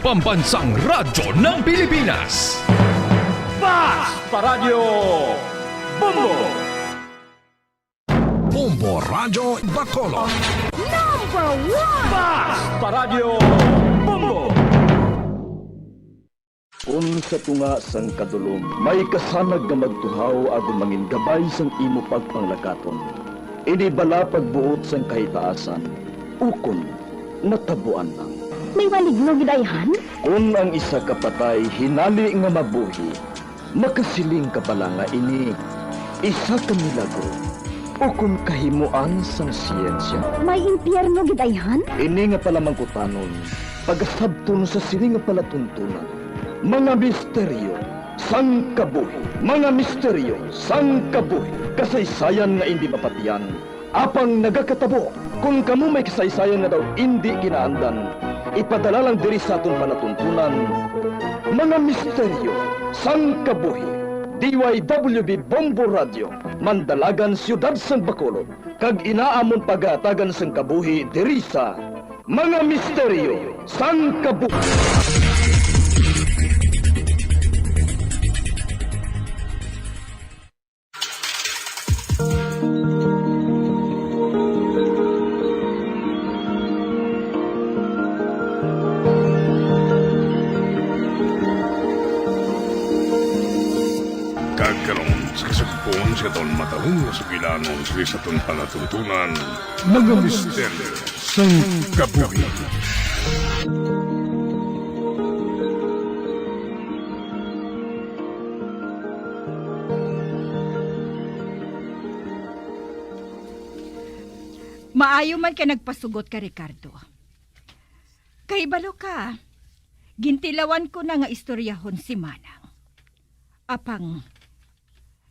pambansang radyo ng Pilipinas. Fast Paradyo Bombo! Bombo Radyo Bacolod. Number 1! Fast Paradyo Bombo! Kung sa tunga sang kadulom, may kasanag nga magtuhaw agon mangin gabay sang imo pagpanglakaton. Ini bala pagbuot sang kahitaasan, ukon natabuan lang. May maligno gidayhan? Kung ang isa ka patay hinali nga mabuhi, makasiling ka pala nga ini isa ka milagro o kung kahimuan sang siyensya. May impyerno gidayhan? Ini nga pala mangkutanon, pagasabton sa siling nga palatuntunan. Mga misteryo, sang kabuhi. Mga misteryo, sang kabuhi. Kasaysayan nga hindi mapatiyan. Apang nagakatabo, kung kamu may kasaysayan nga daw hindi kinaandan, ipadala lang diri sa aton palatuntunan. Mga misteryo, sang kabuhi. DYWB Bombo Radio, Mandalagan, Siyudad San Bacolod. Kag inaamon pagatagan sang kabuhi diri sa Mga Misteryo, sang kabuhi. Kagkaroon sa kasagpon sa taon matalong na sugilanon sa taon palatuntunan, Mga misteryo sang kabuhi. Maayo man ka nagpasugot ka, Ricardo. Kay balo ka, gintilawan ko na nga istoryahon si Manang. Apang,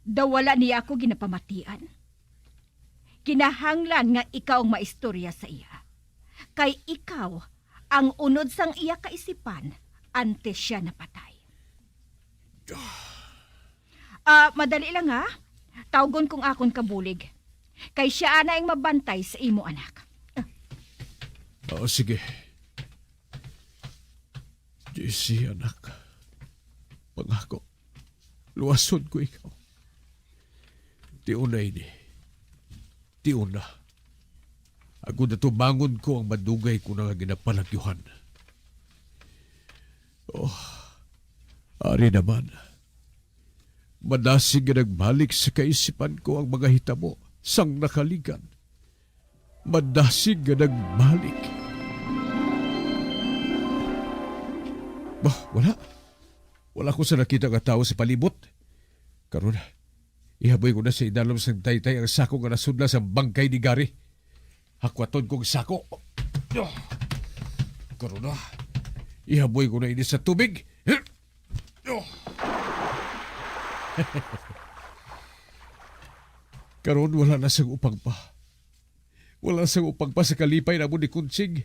daw wala niya ako ginapamatian. Kinahanglan nga ikaw ang maistorya sa iya. Kay ikaw ang unod sang iya kaisipan antes siya napatay. Madali lang ha. Tawgon kong akon kabulig. Kay siya na ang mabantay sa imo anak. Sige. JC, anak. Pangako. Luwason ko ikaw. Tiuna ini. Tiuna. Ako na tumangon ko ang madugay ko na ginapalagyuhan. Ari naman. Madasig na nagbalik sa kaisipan ko ang mga hitabo sang nakaligan. Madasig na nagbalik. Wala. Wala ko sa nakita nga tao sa palibot. Karon, ihaboy ko na sa idalom sang taytay ang sako nga nasudla sa bangkay ni Gary. Hakwaton kong sako. Karon na, ihaboy ko na ini sa tubig. Karon wala na sang upang pa. Wala sang upang pa sa kalipay na mo ni Kunsig.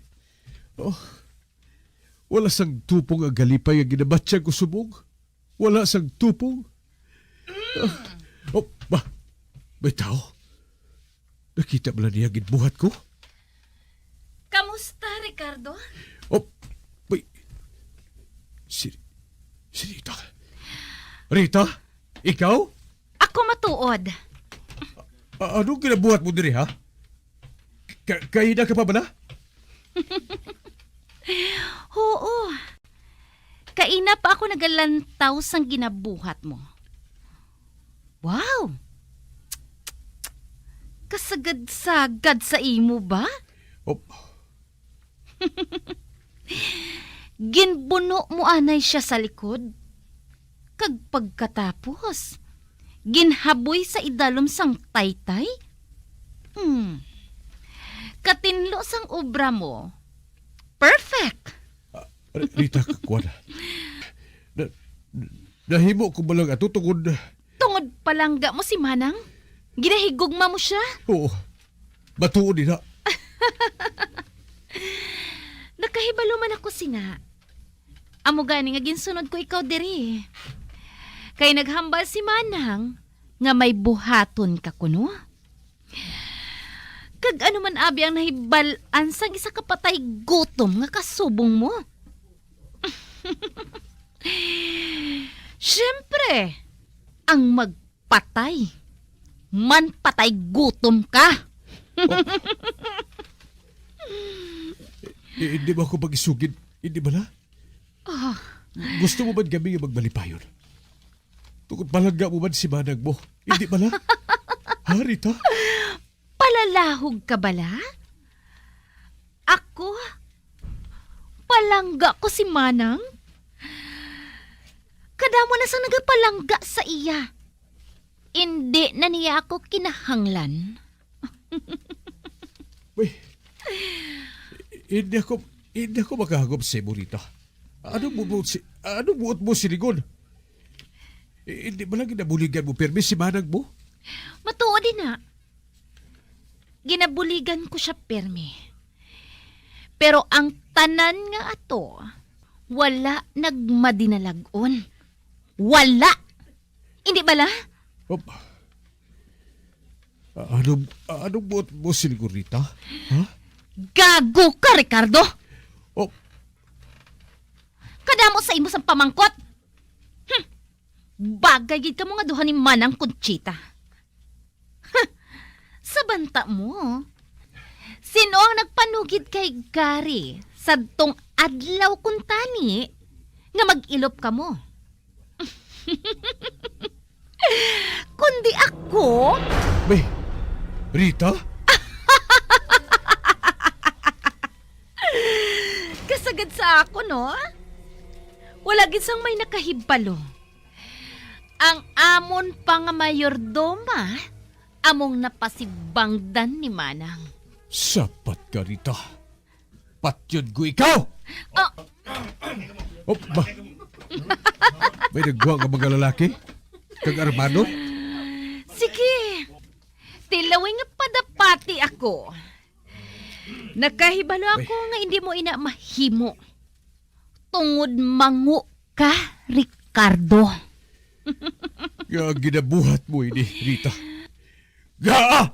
Wala sang tupong ang galipay ang ginabatsyang ko subong. Wala sang tupong. May tao. Nakita ba niya ginbuhat ko? Kamusta, Ricardo? May... Si Rita. Rita? Ikaw? Ako matuod. Anong kinabuhat mo diri, ha? Kaina ka pa ba na? Oo. Kaina pa ako nagalantaw sang ginabuhat mo. Wow! Kasagad-sagad sa imo ba? Ginbuno mo anay siya sa likod. Kag pagkatapos, ginhaboy sa idalom sang taytay? Katinlo sang obra mo. Perfect! Rita, kakuan. Nahimo ko balang ato tungod. Tungod palangga mo si Manang? Ginahigugma mo siya? Oo. Matuon nila. Nakahibalo man ako sina. Amo gani nga ginsunod ko ikaw diri. Kay naghambal si Manang nga may buhaton ka kuno. Kag ano man abi ang nahibal-an sang isa ka patay gutom nga kasubong mo. ang magpatay. Manpatay gutom ka. Hindi ba ako mag-isugid? Hindi ba na? Gusto mo ba kami nga magbalipayon? Tungkol palangga mo man si manang mo? Hindi ba na? Ha, Rita? Palalahog ka bala? Ako? Palangga ko si Manang? Kadamo na sa nagapalangga sa iya. Hindi na niya ako kinahanglan. Uy, hindi ako makahagop sa mo, Rita. Ano buot mo sinigon? Hindi ba lang ginabuligan mo, permi si manang mo? Matuod din na. Ginabuligan ko siya permi. Pero ang tanan nga ato, wala nagmadinalagon. Wala! Hindi bala? Op. Anong buot mo sinigon, Rita? Ha? Gago ka, Ricardo! Oh, Kadamo sa imo sa pamangkot! Bagay gid ka mo nga duha ni Manang Conchita. Sa banta mo, sino ang nagpanugid kay Gary sa tong adlaw kuntani nga mag-ilop ka mo? Kundi ako? may, Rita? Kasagad sa ako, no? Wala gid sang may nakahibalo. Ang amon pa nga mayordoma, among napasibangdan ni Manang. Sapat ka, Rita. Patyod ko ikaw! Oh, Oh, ba? May nagwa ka mga lalaki? Kag Armando? sige. Tilawin nga padapati ako. Nakahibalo ako nga hindi mo ina mahimo. Tungod mangu ka, Ricardo. Nga ginabuhat mo ini, Rita. Gaa!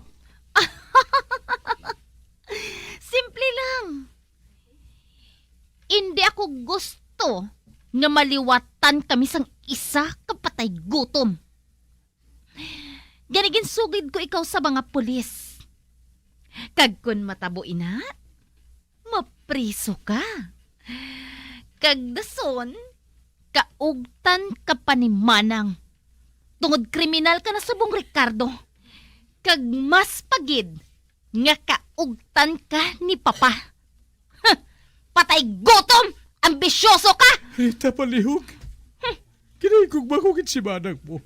Simple lang. Hindi ako gusto nga maliwatan kami sang isa kapatay gutom. Ganigin sugid ko ikaw sa mga pulis. Kag kun matabo ina, mapriso ka. Kag dason, kaugtan ka pa ni Manang. Tungod kriminal ka na subong Ricardo. Kag mas pagid nga kaugtan ka ni Papa. Huh, patay gutom! Ambisyoso ka! Rita, palihog. Kinaigog ba kung si manang mo?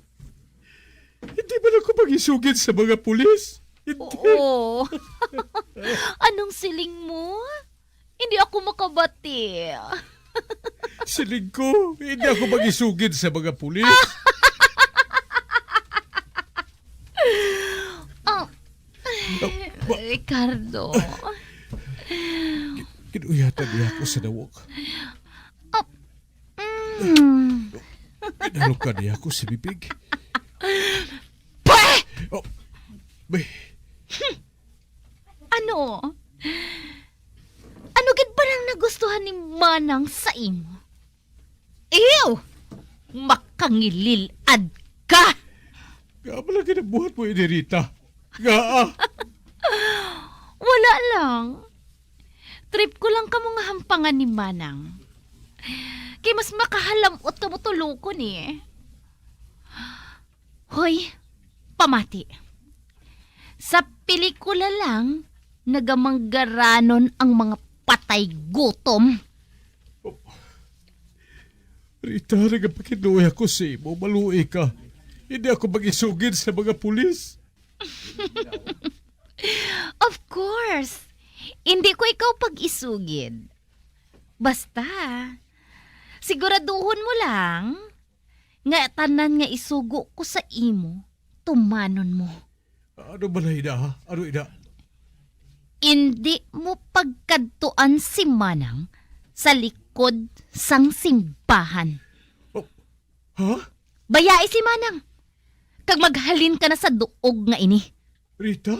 Hindi ba na ako mag-isugid sa mga pulis? Hindi. Oo. Anong siling mo? Hindi ako makabati. Siling ko, hindi ako mag-isugid sa mga pulis. Ricardo. Kinuyatan niya ako sa dawok. Inalukan niya ako sa bibig. Pweh! Oh, may, Ano? Ano gid ba nang nagustuhan ni Manang sa imo? Ew! Makangililad ka! nga pala kinabuhat mo ini, Rita. Nga. Wala lang. Trip ko lang ka mga hampangan ni Manang. Kay mas makahalamot ka mo tulukon eh. Hoy, pamati. Sa pelikula lang, nagamanggaranon ang mga patay gutom. Rita, nagapakinuwi ako sa imo. Maluwi ka. Hindi ako mag-isugid sa mga pulis. Of course. Hindi ko ikaw pag-isugid. Basta, siguraduhon mo lang nga tanan nga isugo ko sa imo, tumanon mo. Ano ba na ina, ha? Ano ina? Hindi mo pagkadtuan si Manang sa likod sang simbahan. Oh, ha? Bayai si Manang. Kag maghalin ka na sa duog nga ini. Rita?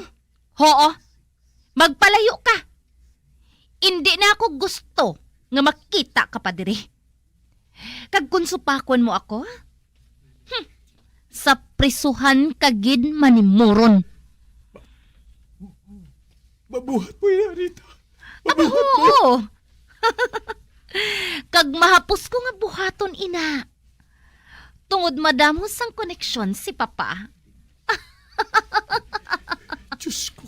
Oo. Magpalayo ka. Hindi na ako gusto nga makita ka pa diri. Kag kung supakon mo ako, sa prisuhan kagid manimuron. Mabuhat mo yan, Rita. Aba, oo. Kag mahapos ko nga buhaton, ina. Tungod madamo sang koneksyon si Papa. Diyos ko.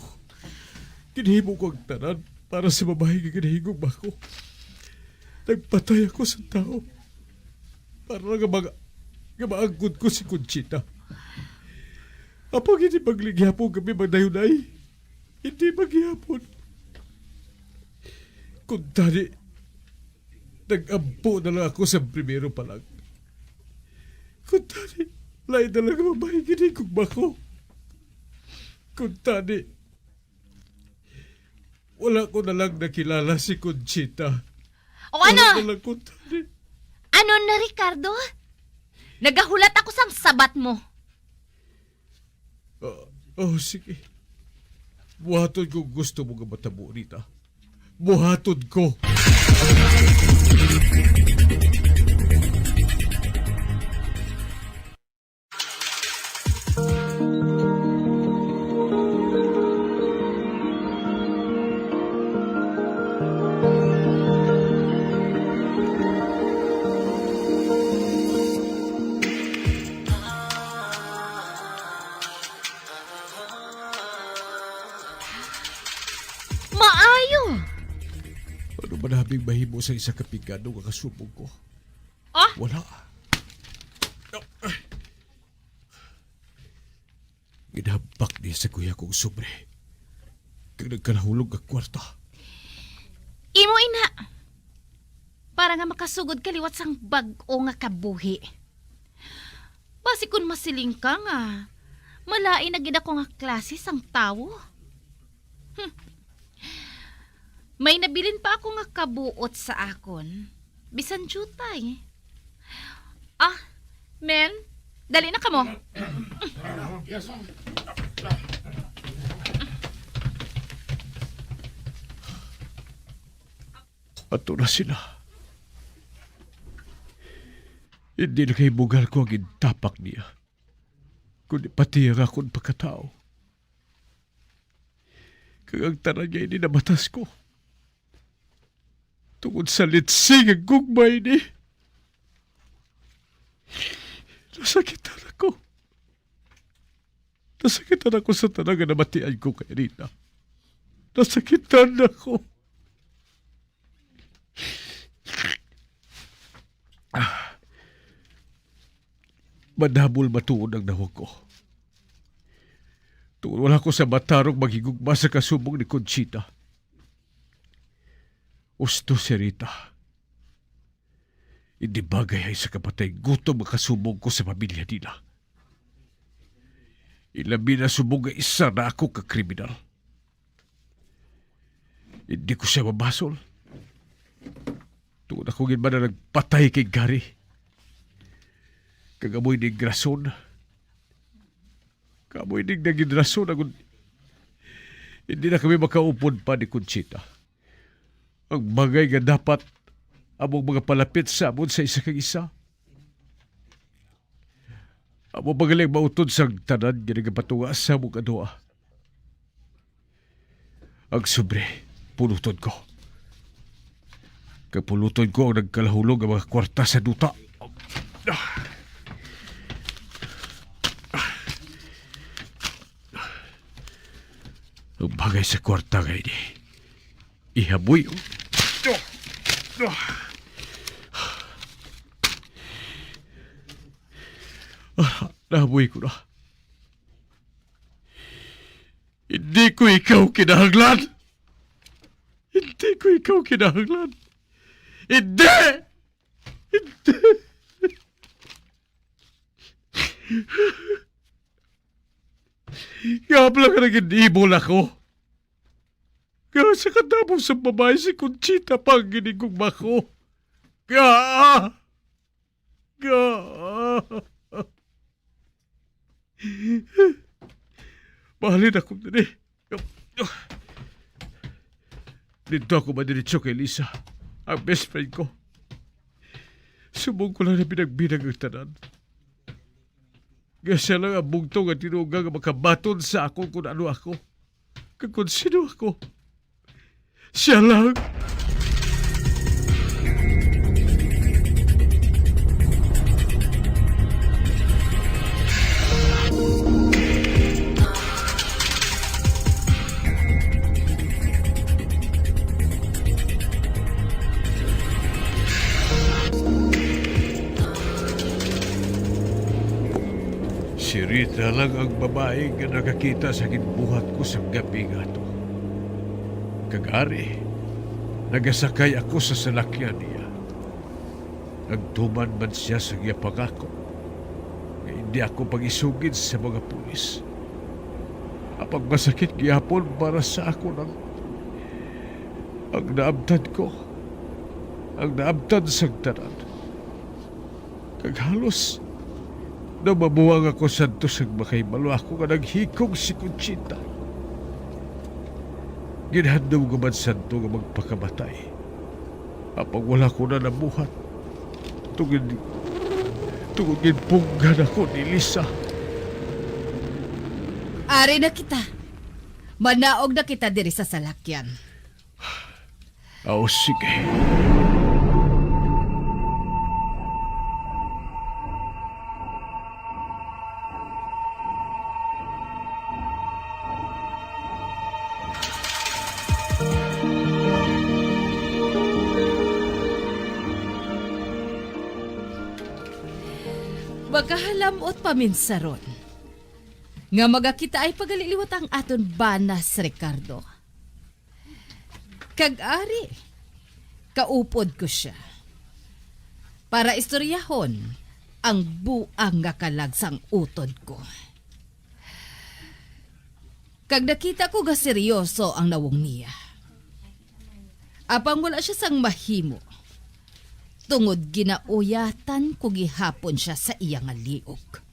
Kinahimo ko ang tanan para sa babae nga kinahigog ba ko. Nagpatay ako sa tao. Para nga maangkod ko si Conchita. Apang hindi pagligyapon kami magdayunay. Hindi magyapon. Kung tani, nag-ampo na lang ako sa primero pa lang. Kung tani, lain na lang ang babae kinahigog ba ko. Kung tani, wala ko na lang nakilala si Conchita. O ano? Wala na lang kung tani. Ano na, Ricardo? Nagahulat ako sang sabat mo. Sige. Buhaton ko gusto mo nga matabo, Rita. Buhaton ko. Maayo. Ano ba naming mahimo sa isa kapigano nga kasubong ko? Ah? Wala. Ginhabak niya sa kuya kong sobre. Kag nagkalahulog ang kwarta. Imo, ina. Para nga makasugod kaliwat sang bag-o nga kabuhi. Basi kung masiling ka nga, malain na gid ako nga klase sang tawo. May nabilin pa ako nga kabuot sa akon. Bisan jutay. Ah, men, dali na kamo. Ato na sila. Hindi na kay bugal ko ang intapak niya. Kundi pati ang akong pagkatao. Kag ang tanan niya hindi nabatas ko. Tungod sa litsing ang gugmay ni. Nasakitan ako. Nasakitan ako sa tanang na namatian ko kay Rita. Nasakitan ako. Madabol matuod ang nawag ko. Tungod wala ko sa matarong maghigugma sa kasubong ni Conchita. Usto si Rita. Hindi bagay ay sa kapatay gutom makasubong ko sa pamilya nila. Ilabi na subong nga isa na ako kakriminal. Hindi ko siya mabasol. Tungod ako gin ba na nagpatay kay Gary. Kagamoy ning rason. Kamoy ning naging rason ako. Hindi na kami makaupod pa ni Conchita. Ang bagay nga dapat among mga palapit sa amon sa isa kang isa. Among magaling mautod sa tanan nga nagapatunga sa among adua. Ang sobre, puluton ko. Kapuluton ko ang nagkalahulog ang mga kwarta sa duta. Ang bagay sa kwarta ngayon ihaboy. Nahaboy ko na. Hindi ko ikaw kinahanglan. Hindi ko ikaw kinahanglan. Hindi! Hindi! Gabla ka nag-inibol ako. Kaya sa katapos sa babae si Conchita pang ginigugma ko. Kaya! Mahalin ako din eh. Dito ako madiretso kay Lisa, ang best friend ko. Subong ko lang na binagbinag ang tanan. Nga siya lang ang bugtong at tinugang nga makabaton sa ako kung ano ako. Kung sino ako. Siya lang. Si Rita lang ang babae nga nakakita sa buhat ko sa gabi nga to. Kagari, nagasakay ako sa salakyan niya. Nagtuman man siya sa giyapang ako. Nga hindi ako pag-isugid sa mga pulis. Apag masakit giyapon para sa ako ng ang naabtan ko. Ang naabtan sa tanan. Kaghalos, na mabuwang ako santo sa makaibalo ako nga naghikog si Conchita. Ginhandom ko man santo nga magpakamatay. Apag wala ko na nabuhat. Tungin punggan ako ni Lisa. Ari na kita. Manaog na kita diri sa salakyan. O sige. Magahalamot paminsaron. Nga magakita ay pagaliliwat ang aton banas, Ricardo. Kag-ari, kaupod ko siya. Para istoryahon ang buang nga kalagsang utod ko. Kag nakita ko ga seryoso ang nawong niya. Apang wala siya sang mahimo. Tungod ginauyatan ko gihapon siya sa iyang liog.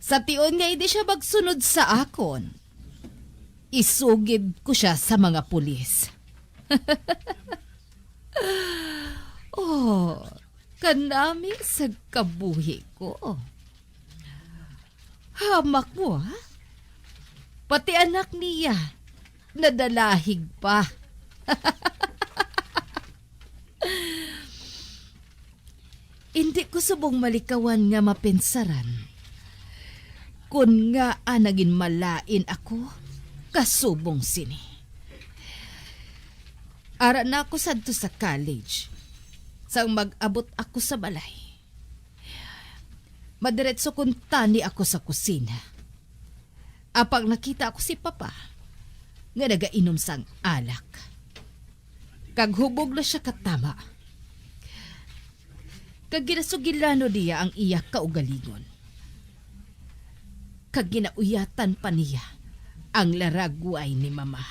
Sa tion nga hindi siya magsunod sa akon, isugid ko siya sa mga pulis. Oh, kanami sa kabuhi ko. Hamak mo, ha? Pati anak niya, nadalahig pa. Hindi ko subong malikawan nga mapensaran. Kung nga naging malain ako, kasubong sini. Ara na ako sadto sa college. Sang mag-abot ako sa balay. Madiretso kung tani ako sa kusina. Apang nakita ako si Papa, nga nagainom sang alak. Kaghubog na siya katama. Kag ginasugilano niya ang iya kaugalingon. Kag ginauyatan pa niya ang laragway ni Mama.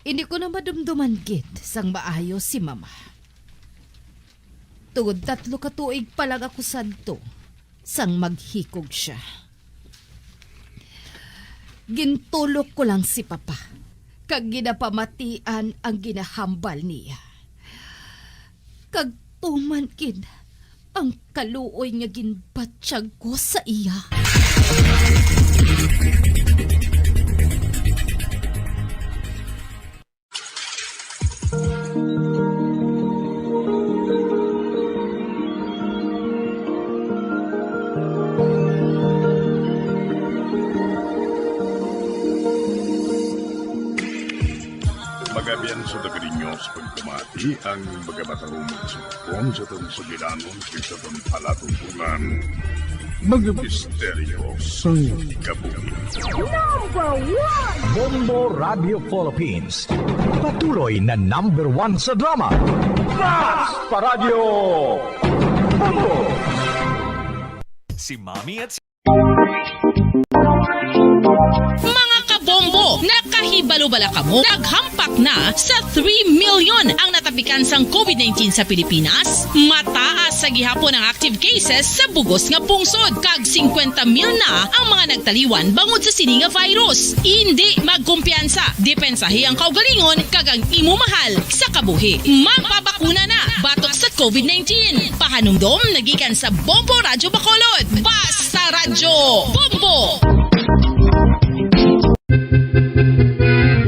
Hindi ko na madumduman gid sang maayo si Mama. Tungod 3 katuig pa lang ako sadto sang maghikog siya. Gintulok ko lang si Papa kag ginapamatian ang ginahambal niya. Kag tuman kid ang kaluoy nga ginbatsyag ko sa iya. Magabian sa Dagarinyos pagkumati ang magabatarong magsukon sa itong sugilanon sa itong palatuntunan. Mga misteryo sa kabuhi. Number 1! Bombo Radio Philippines. Patuloy na #1 sa drama. Mas Paradyo Bombo! Si Mami at si Mga kabombo, nakahibalo bala kamo? Naghampak na sa 3 million ang natapikan kumpiyansang COVID-19 sa Pilipinas, mataas sa gihapon ang active cases sa bugos nga pungsod. Kag 50,000 na ang mga nagtaliwan bangod sa sini nga virus. Hindi magkumpiyansa. Depensahi ang kaugalingon kag ang imo mahal sa kabuhi. Magpabakuna na batok sa COVID-19. Pahanumdom nagikan sa Bombo Radyo Bacolod. Basta Radyo Bombo!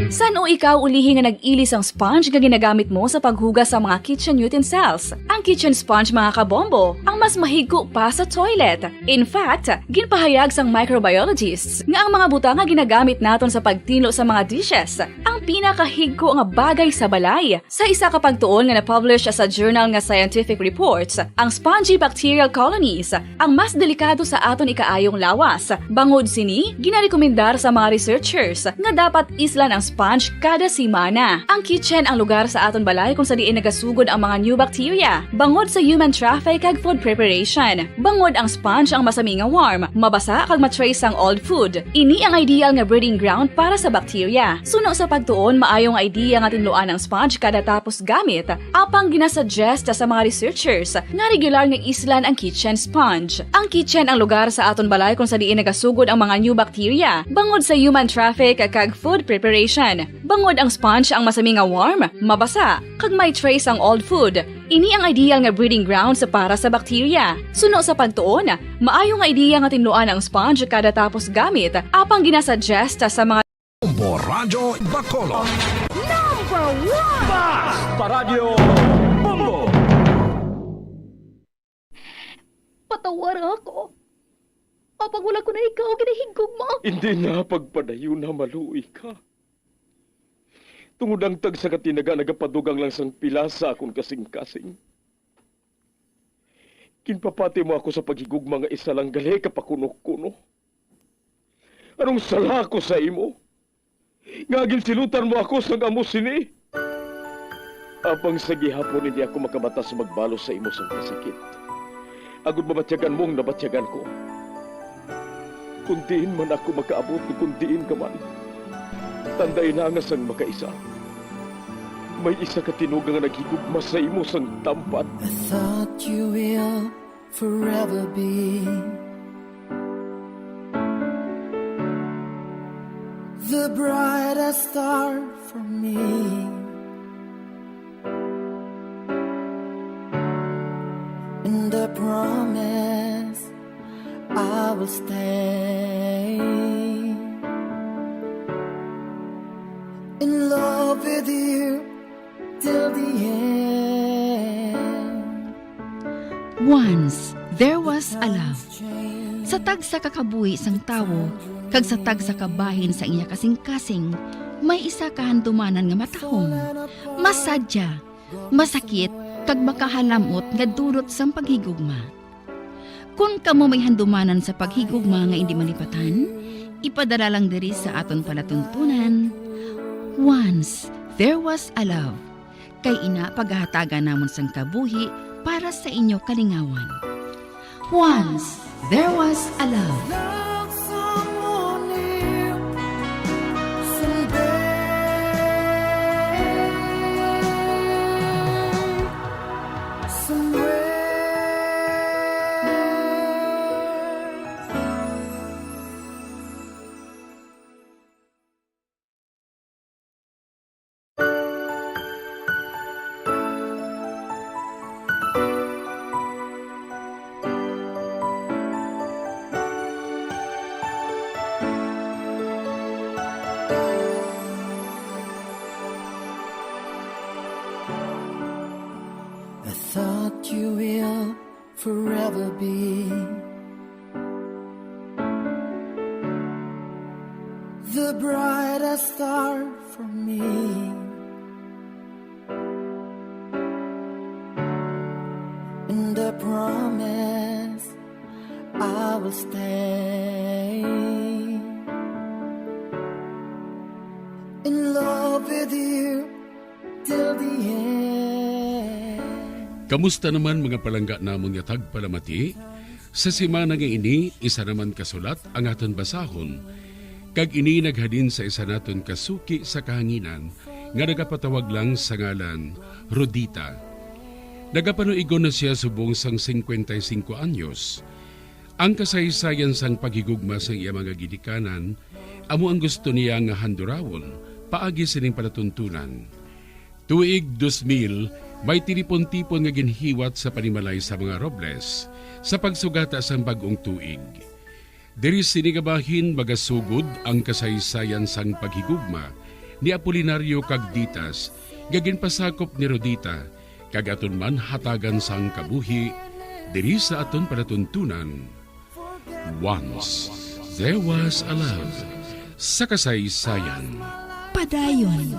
Saan o ikaw ulihi nga nag-ilis ang sponge nga ginagamit mo sa paghugas sa mga kitchen utensils? Ang kitchen sponge mga kabombo, ang mas mahigko pa sa toilet. In fact, ginpahayag sang microbiologists nga ang mga butang nga ginagamit naton sa pagtilo sa mga dishes, ang pinakahigko nga bagay sa balay. Sa isa ka pagtuon nga na-publish sa journal nga Scientific Reports, ang spongy bacterial colonies ang mas delikado sa aton ikaayong lawas. Bangod sini, ginarekomendar sa mga researchers nga dapat islan ang sponge kada simana. Ang kitchen ang lugar sa aton balay kung sa diin nagasugod ang mga new bacteria. Bangod sa human traffic kag food preparation. Bangod ang sponge ang masami nga warm, mabasa kag matrace ang old food. Ini ang ideal nga breeding ground para sa bacteria. Suno sa pagtuon, maayong idea nga tinluan ang sponge kada tapos gamit. Apang ginasuggest sa mga researchers nga regular nga islan ang kitchen sponge. Ang kitchen ang lugar sa aton balay kung sa diin nagasugod ang mga new bacteria. Bangod sa human traffic kag food preparation. Bangod ang sponge ang masami nga warm, mabasa, kag may trace ang old food. Ini ang ideal nga breeding ground sa para sa bacteria. Suno sa pagtuon, maayo nga idea nga tinluan ang sponge kada tapos gamit, apang ginasuggest sa mga Bombo Radyo Bacolod. Number 1! Basta Radio Bombo! Patawar ako. Apag wala ko na ikaw, ginahigog mo. Hindi na pagpadayo na maluoy ka. Tungod ang tag sa katinaga nagapadugang lang sang pila sa akong kasing-kasing. Kinpapati mo ako sa paghigugma nga isa lang gali kapakuno-kuno. Anong sala ko sa imo? Nga ginsilutan mo ako sa amo sini. Apang sa gihapon hindi ako makabatas magbalo sa imo sang kasakit. Agud mabatyagan mong nabatyagan ko. Kundiin man ako makaabot, kundiin ka man. Tanday na nga sang makaisa. May isa ka tinuga nga naghigugma sa imo sang tampat. I thought you will forever be the brightest star for me. And I promise I will stay in love with you till the end. Once, there was a love. Sa tag sa kakabuhi sang tawo, kag sa tag sa kabahin sa iya kasing-kasing, may isa kahandumanan nga matahong. Masadya, masakit, kag makahalamot nga durot sang paghigugma. Kung kamo may handumanan sa paghigugma nga hindi malipatan, ipadala lang diri sa aton palatuntunan. Once, there was a love. Kay ina paghahatagan namon sang kabuhi para sa inyo kalingawan. Once, there was a love. Love someone new someday, I thought you will forever be the brightest star for me. And I promise I will stay in love with you till the end. Kamusta naman mga palangga namon nga tagpalamati? Sa simana nga ini, isa naman kasulat ang aton basahon. Kag ini naghalin sa isa naton kasuki sa kahanginan, nga nagapatawag lang sa ngalan Rodita. Nagapanuigon na siya subong sang 55 anyos. Ang kasaysayan sang paghigugma sang iya mga gidikanan, amo ang gusto niya nga handurawon, paagi sining palatuntunan. Tuig 2000, may tilipon-tipon nga ginhiwat sa panimalay sa mga Robles sa pagsugata sang bagong tuig. Diri sinigabahin magasugod ang kasaysayan sang paghigugma ni Apolinario kag Ditas, gaginpasakop ni Rodita, kag aton man hatagan sang kabuhi, diri sa aton palatuntunan. Once there was a love, sa kasaysayan. Padayon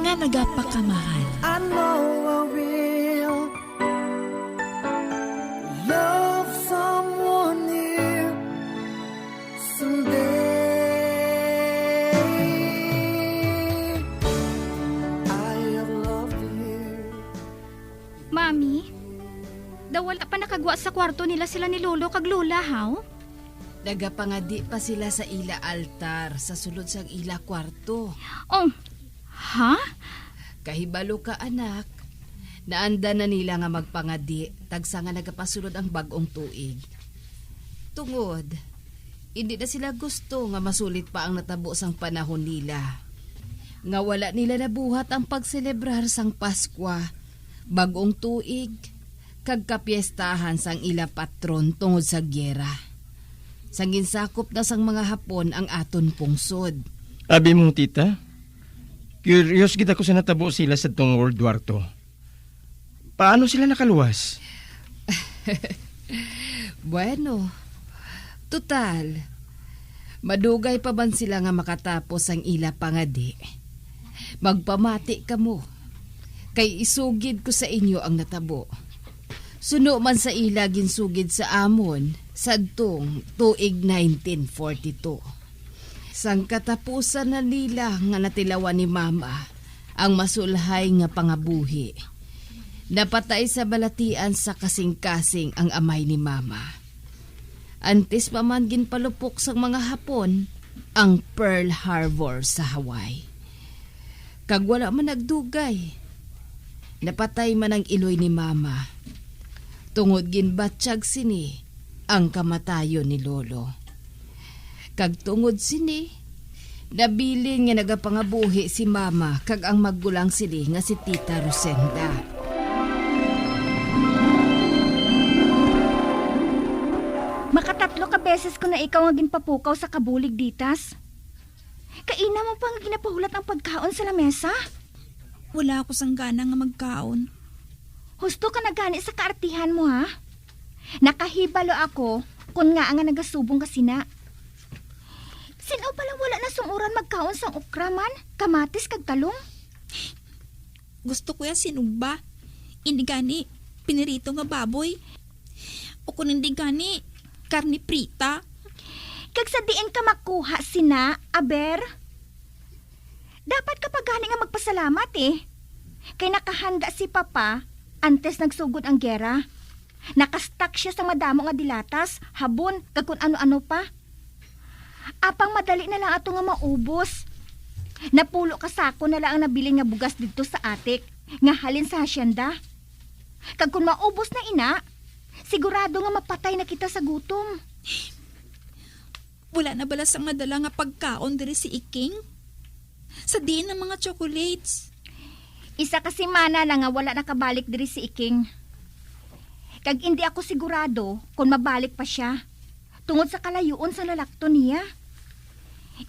nga nagapakamahal. I know I will love someone here someday. I have loved you. Mami, daw wala pa nakagwa sa kwarto nila sila ni Lolo kag Lola, haw? Nagapangadi pa sila sa ila altar sa sulod sa ila kwarto. Oh, ha? Kahibalo ka anak, naanda na nila nga magpangadi tagsa nga nagapasulod ang bagong tuig. Tungod, hindi na sila gusto nga masulit pa ang natabo sang panahon nila. Nga wala nila nabuhat ang pagselebrar sang Paskwa, bagong tuig, kag kapiestahan sang ila patron tungod sa gyera. Sangin sakop na sang mga Hapon ang aton pungsod. Abi mong tita, curious kita ko sa natabo sila sa tong World War II. Paano sila nakaluwas? Bueno, total, madugay pa ban sila nga makatapos ang ila pangadi. Magpamati ka mo, kay isugid ko sa inyo ang natabo. Suno man sa ila ginsugid sa amon, sadtong tuig 1942. Sang katapusan na nila nga natilawan ni Mama ang masulhay nga pangabuhi. Napatay sa balatian sa kasing-kasing ang amay ni Mama. Antes pa man ginpalupok sang mga Hapon ang Pearl Harbor sa Hawaii. Kag wala man nagdugay, napatay man ang iloy ni Mama. Tungod ginbatsyag sini ang kamatayon ni Lolo. Kag tungod sini, nabilin nga nagapangabuhi si Mama kag ang maggulang sini nga si Tita Rosenda. Makatatlo ka beses ko na ikaw nga ginpapukaw sa kabulig, Ditas. Kaina mo pang ginapahulat ang pagkaon sa lamesa? Wala ako sang gana nga magkaon. Husto ka na gani sa kaartihan mo, ha? Nakahibalo ako kung nga nga nagasubong ka sina. Sino pala wala na sumuran magkaon sang okra man, kamatis kag talong? Gusto ko ya sinugba. Hindi gani, pinirito nga baboy. O kung hindi gani, karni prita. Kag sa diin ka makuha sina, aber? Dapat ka pa gani nga magpasalamat eh. Kay nakahanda si Papa, antes nagsugod ang gera. Nakastak siya sa madamo nga dilatas, habon, kag kung ano-ano pa. Apang madali na lang ato nga maubos. Napulo ka sako na lang ang nabili nga bugas dito sa atik, nga halin sa hasyenda. Kag kung maubos na ina, sigurado nga mapatay na kita sa gutom. Wala na balas ang madala nga pagkaon diri si Iking? Sa diin ng mga chocolates. Isa kasi mana na nga wala nakabalik diri si Iking. Kag hindi ako sigurado kung mabalik pa siya. Tungod sa kalayuon sa lalakto niya.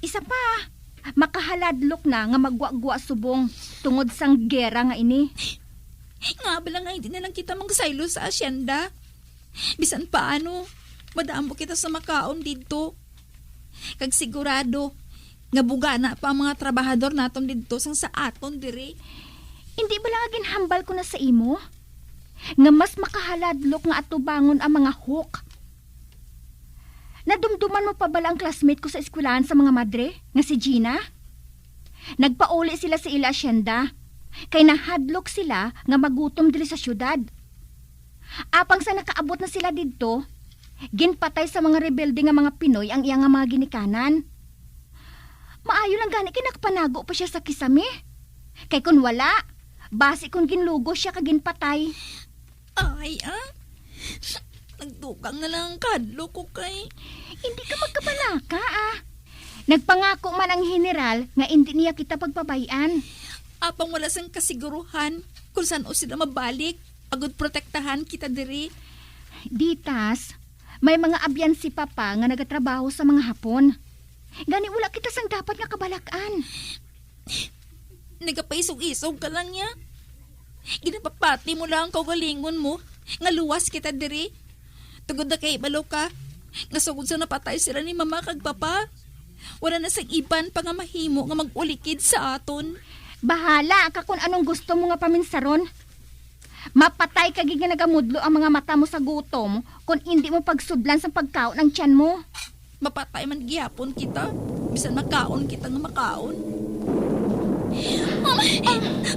Isa pa, makahaladlok na nga magwa-gwa subong tungod sang gera nga ini. Nga bala nga hindi na lang kita magsaylo sa asyenda. Bisan paano, madamo kita sa makaon dito. Kag sigurado, nga bugana pa ang mga trabahador naton dito sang sa aton diri. Hindi ba lang ginhambal ko na sa imo? Nga mas makahaladlok nga atubangon ang mga hook. Nadumduman mo pa bala ang classmate ko sa eskwelahan sa mga madre, nga si Gina? Nagpauli sila sa ila asyenda, kay nahadlok sila nga magutom diri sa syudad. Apang sa nakaabot na sila didto, ginpatay sa mga rebelde nga mga Pinoy ang iyang mga ginikanan. Maayo lang gani kinakpanago pa siya sa kisame. Kay kun wala, base kun ginlugo siya kaginpatay. Ay, nagdugang na lang ang kadlo ko kay. Hindi ka magkabalaka, Nagpangako man ang general nga hindi niya kita pagpabayan. Apang wala sang kasiguruhan kung saan o sila mabalik, agud protektahan kita diri. Ditas, may mga abyan si Papa nga nagatrabaho sa mga Hapon. Gani wala kita sang dapat nga kabalakan. Nagapaisog-isog ka lang niya. Ginapapati mo lang ang kaugalingon mo, nga luwas kita diri. Tugod na kay balo ka, nga sugod sa napatay sila ni Mama kag Papa. Wala na sang iban pa nga mahimo nga mag-ulikid sa aton. Bahala ka kung anong gusto mo nga paminsaron. Mapatay ka nga nagamudlo ang mga mata mo sa gutom kung hindi mo pagsudlan sa pagkaon ng tiyan mo. Mapatay man gihapon kita, bisan makaon kita nga makaon.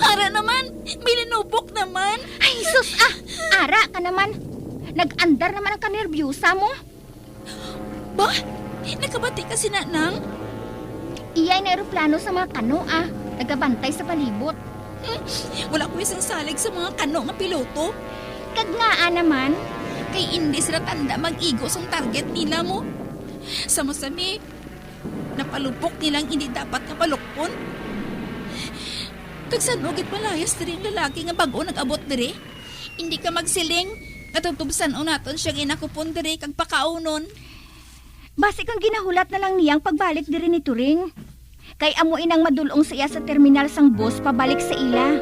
Ara naman, may linubok naman. Ay sus, ara ka naman. Nag-andar naman ang kanerbyusa mo. Ba? Nakabati ka si Nanang? Iyay na aeroplano sa mga kano, nagabantay sa palibot. Wala ko isang salig sa mga kano nga piloto. Kagnaan naman. Kay hindi sila tanda mag-igo sa target nila mo. Sama-sami, napalupok nilang hindi dapat nga palukpon. Tagsanogit malayas diri ang lalaki nga bago nag-abot diri. Hindi ka magsiling, natutubsan o naton siya ginakupon diri kag pakaunon. Basi kang ginahulat na lang niyang pagbalik diri ni Turing. Kay amuin ang madulong sa iya sa terminal sang bus pabalik sa ila.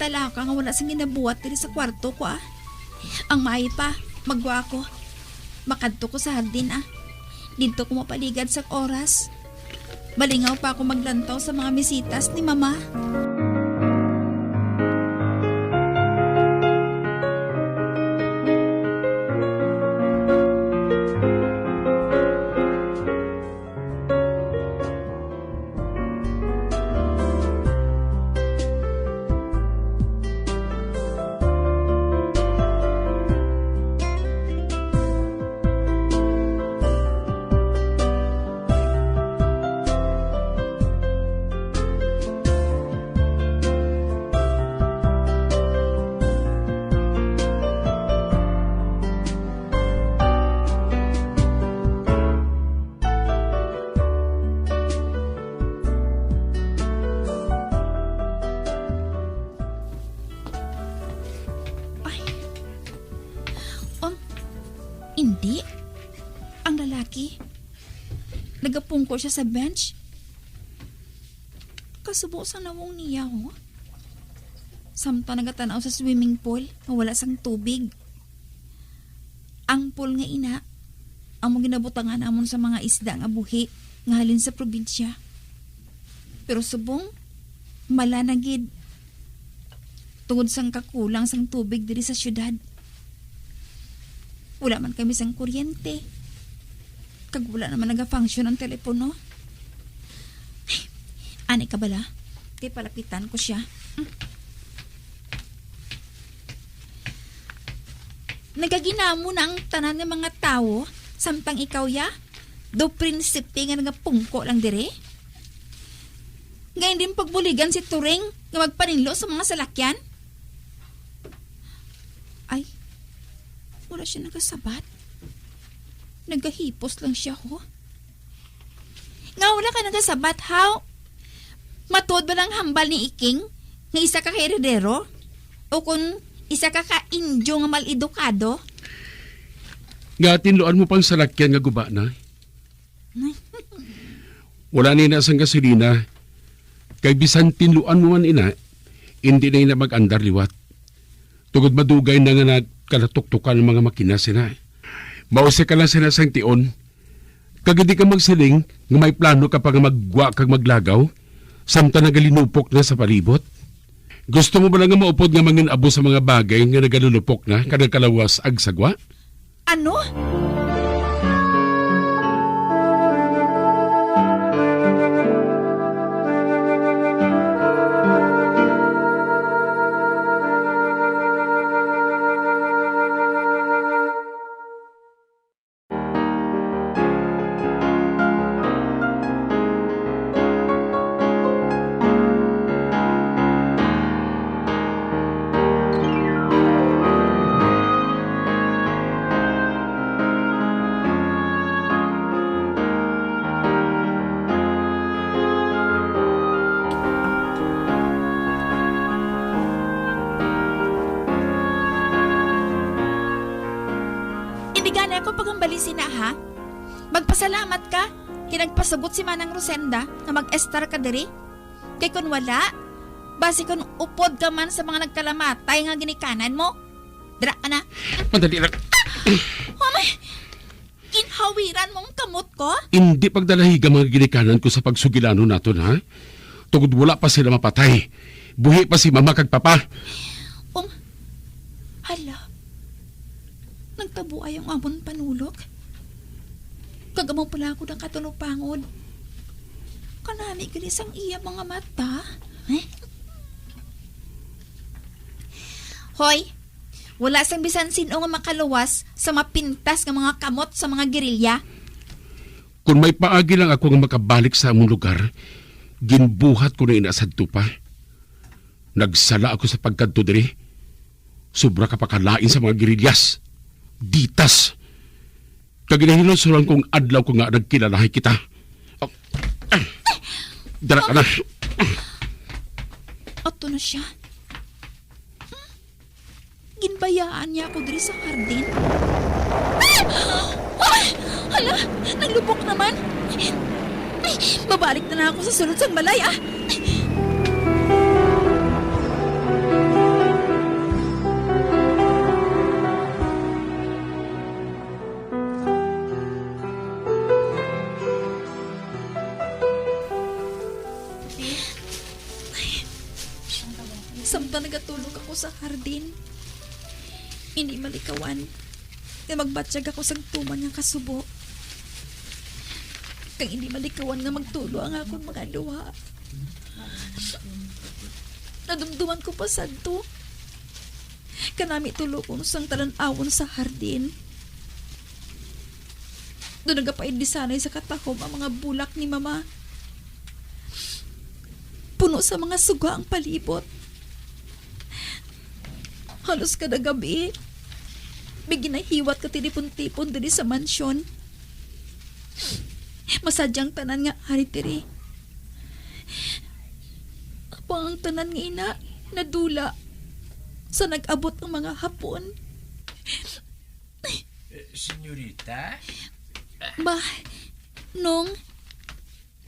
Talaka nga wala sang ginabuhat diri sa kwarto ko Ang may pa, magwa ko. Makadto ko sa hardin Dito ko mapaligad sa oras. Balingaw pa ako maglantaw sa mga misitas ni Mama. Hindi. Ang lalaki. Nagapungko siya sa bench. Kasubo sa nawong niya, Samta nagatanaw sa swimming pool, mawala sang tubig. Ang pool nga ina, amo ginabutangan amon sa mga isda nga buhi, nga halin sa probinsya. Pero subong, malanagid. Tungod sang kakulang sang tubig diri sa syudad. Wala man kami sang kuryente. Kag wala naman naga-function ang telepono. Ani ka bala? Kay palapitan ko siya. Nagaginamo na ang tanan ng mga tao, samtang ikaw ya? Do prinsipe nga nagapungko lang dire? Ngayon din pagbuligan si Turing nga magpanilo sa mga salakyan? Ay, wala siya nagasabat. Nagahipos lang siya, Nga wala ka nagasabat, how? Matuod ba lang hambal ni Iking nga isa ka heredero? O kung isa ka ka-indyo nga mal-edukado? Nga tinloan mo pang salakyan nga guba na. Wala ni na sang gasolina, Kay bisan tinluan mo man ina, hindi na ina mag-andar liwat. Tugod madugay na nga nagkalatuktukan ng mga makina sina. Mause ka lang sina sang tion. Kag hindi ka magsiling nga may plano ka pa nga magwa kag maglagaw, samtang nagalinupok na sa palibot. Gusto mo ba lang nga maupod nga mangin abo sa mga bagay nga nagalulupok na kada kalawas ag sagwa? Ano? Indigana ako pagambalisin na ha. Magpasalamat ka. Kinagpasabot si Manang Rosenda na mag-estar ka diri. Kay kun wala, basi kun upod ka man sa mga nagkalamatay nga ginikanan mo. Dira ka na. Madali lang. Mama, ginhawiran mong kamot ko? Hindi pagdalahiga mga ginikanan ko sa pagsugilano nato na. Tugod wala pa sila mapatay. Buhi pa si mama kag papa. Hala. Nagtabo ay ang amon panulok. Kagamaw pala ako ng katulupangod. Kanami ganis ang iya mga mata. Hoy, wala sang bisan sino nga makaluwas sa mapintas nga mga kamot sa mga gerilya. Kung may paagi lang ako nga makabalik sa among lugar, ginbuhat ko na inasad pa. Nagsala ako sa pagkadto diri. Sobra ka pakalain sa mga gerilyas. Ditas. Kaginahilosuran kong adlaw ko nga nagkilalahay kita. Dara ka na. Ato na siya. Ginbayaan niya ako diri sa hardin. Hala, naglubok naman. Babalik na ako sa sulod sang balay ah. Samtang nagatulog ako sa hardin, hindi malikawan na magbatsyag ako sa tuman ng kasubo. Kang hindi malikawan nga magtulo ang akong mga luha. Nadumduman ko pa sadto. Kanami tulo ko sang talan-awon sa hardin. Doon nagapaid di sanay sa katahom ang mga bulak ni mama. Puno sa mga suga ang palibot. Halos kada gabi, may ginahiwat ka tinipon-tipon diri sa mansyon. Masadyang tanan nga hari tiri. Apang ang tanan nga ina, nadula sa nag-abot ng mga hapon. Senyorita? Ba, Nong,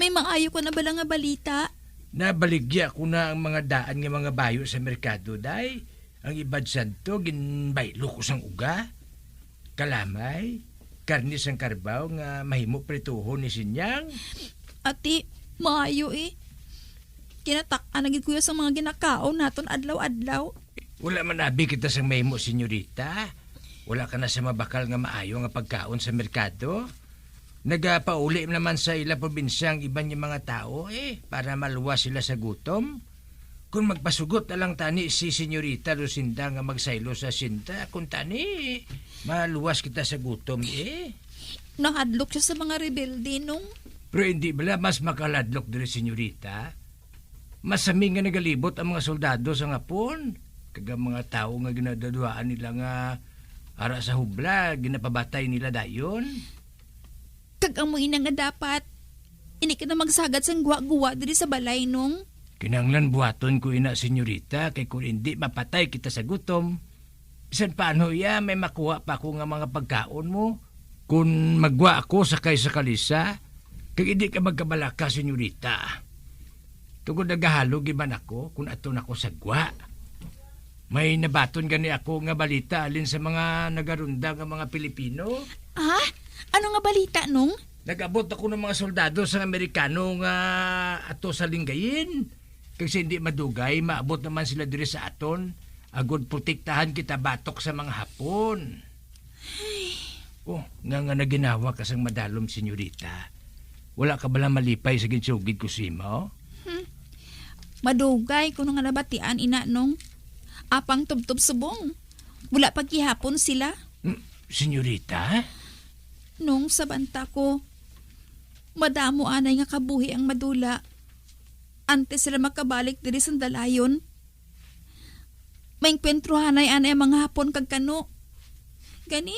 may maayo ko na bala nga balita? Nabaligya ko na ang mga daan nga mga bayo sa merkado, day. Ang ibad santo, ginbaylo ko sang uga. Kalamay, karni sang karbaw nga mahimo prituho ni Sinyang. Ati, maayo eh. Kinatak-an naging kuya sa mga ginakaon naton adlaw-adlaw. Wala man abi kita sang mahimo, senyorita. Wala ka na sa mabakal nga maayo nga pagkaon sa merkado. Nagapauli naman sa ila probinsya ang iban yung mga tao para maluwas sila sa gutom. Kung magpasugot na lang tani si Senyorita Lucinda nga magsaylo sa sinta, kung tani, maluwas kita sa gutom Nahadlok siya sa mga rebelde nung. Pero hindi bala mas makaladlok diri, Senyorita? Masaming nga nagalibot ang mga soldado sa ngapon. Kaga mga tao nga ginadaduaan nila nga ara sa hubla, ginapabatay nila dayon. Kag amoy na nga dapat. Ini ka na magsagad sang guwa-guwa diri sa balay nung. Kinanglan buhaton ko ina, senyorita, kay kung hindi mapatay kita sa gutom. Bisan paano may makuha pa ako nga mga pagkaon mo. Kung magwa ako sakay sa kalisa, kag hindi ka magkabalaka, senyorita. Tugod nagahalog iban ako kung aton ako sagwa. May nabaton gani ako nga balita alin sa mga nagarunda nga mga Pilipino. Ah? Ano nga balita nung? Nag-abot ako ng mga soldado sa Amerikano nga ato sa linggayin. Kasi hindi madugay, maabot naman sila diri sa aton. Agod protektahan kita batok sa mga Hapon. Oh, nga naginawa ka sang madalom, senyorita. Wala ka bala malipay sa ginsugid ko simo? Madugay kuno nga nabatian ina nung. Apang tubtob subong. Wala pagkihapon sila. Senyorita? Nung sa banta ko, madamo anay nga kabuhi ang madula. Antes sila makabalik diri sa dalayon. May kwentruhanay anay ang mga Hapon kag kano. Gani,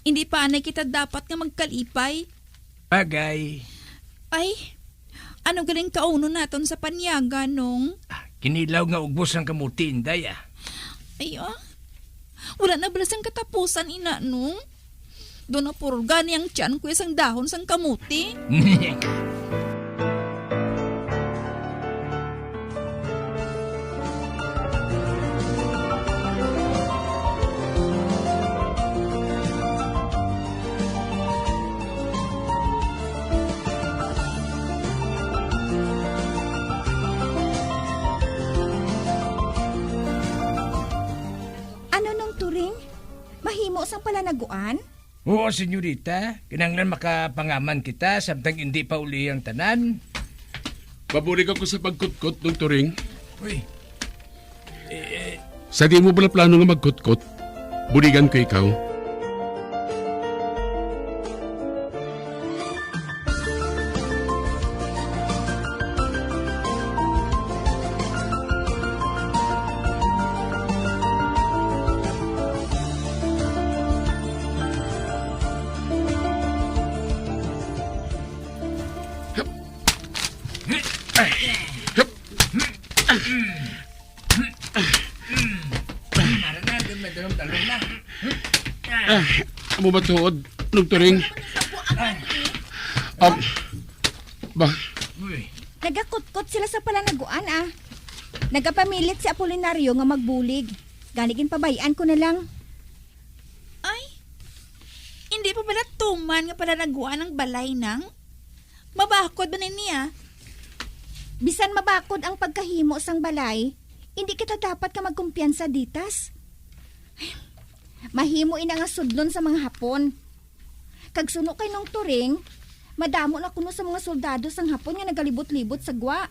hindi pa anay kita dapat nga magkalipay. Bagay. Ay, ano galing kauno naton sa panyaga nung? Kinilaw nga ugbos ang kamuti, inday ah. Ay, wala na balas ang katapusan ina nung. Doon na purga niyang tiyan ko isang dahon sang kamuti. Ano nung turing? Mahimo sang palanaguan? Oo, senyorita. Kinanglan makapangaman kita samtang hindi pa uli ang tanan. Pabulig ako sa pagkutkot, Dong Turing. Uy. Sa di mo bala plano nga magkutkot, buligan ko ikaw. Amo ba tuod, Dong Turing? Ba? Nagakutkot sila sa palanaguan Nagapamilit si Apolinario nga magbulig. Ganigin pabayaan ko na lang. Ay, hindi pa pala tuman nga palanaguan ng balay nang? Mabakod ba na niya? Bisan mabakod ang pagkahimo sang balay, hindi kita dapat ka magkumpiyansa ditas. Mahimo ina nga sudlon sa mga Hapon. Kag suno kay nung turing, madamo na kuno sa mga soldado sang Hapon nga nagalibot-libot sa gwa.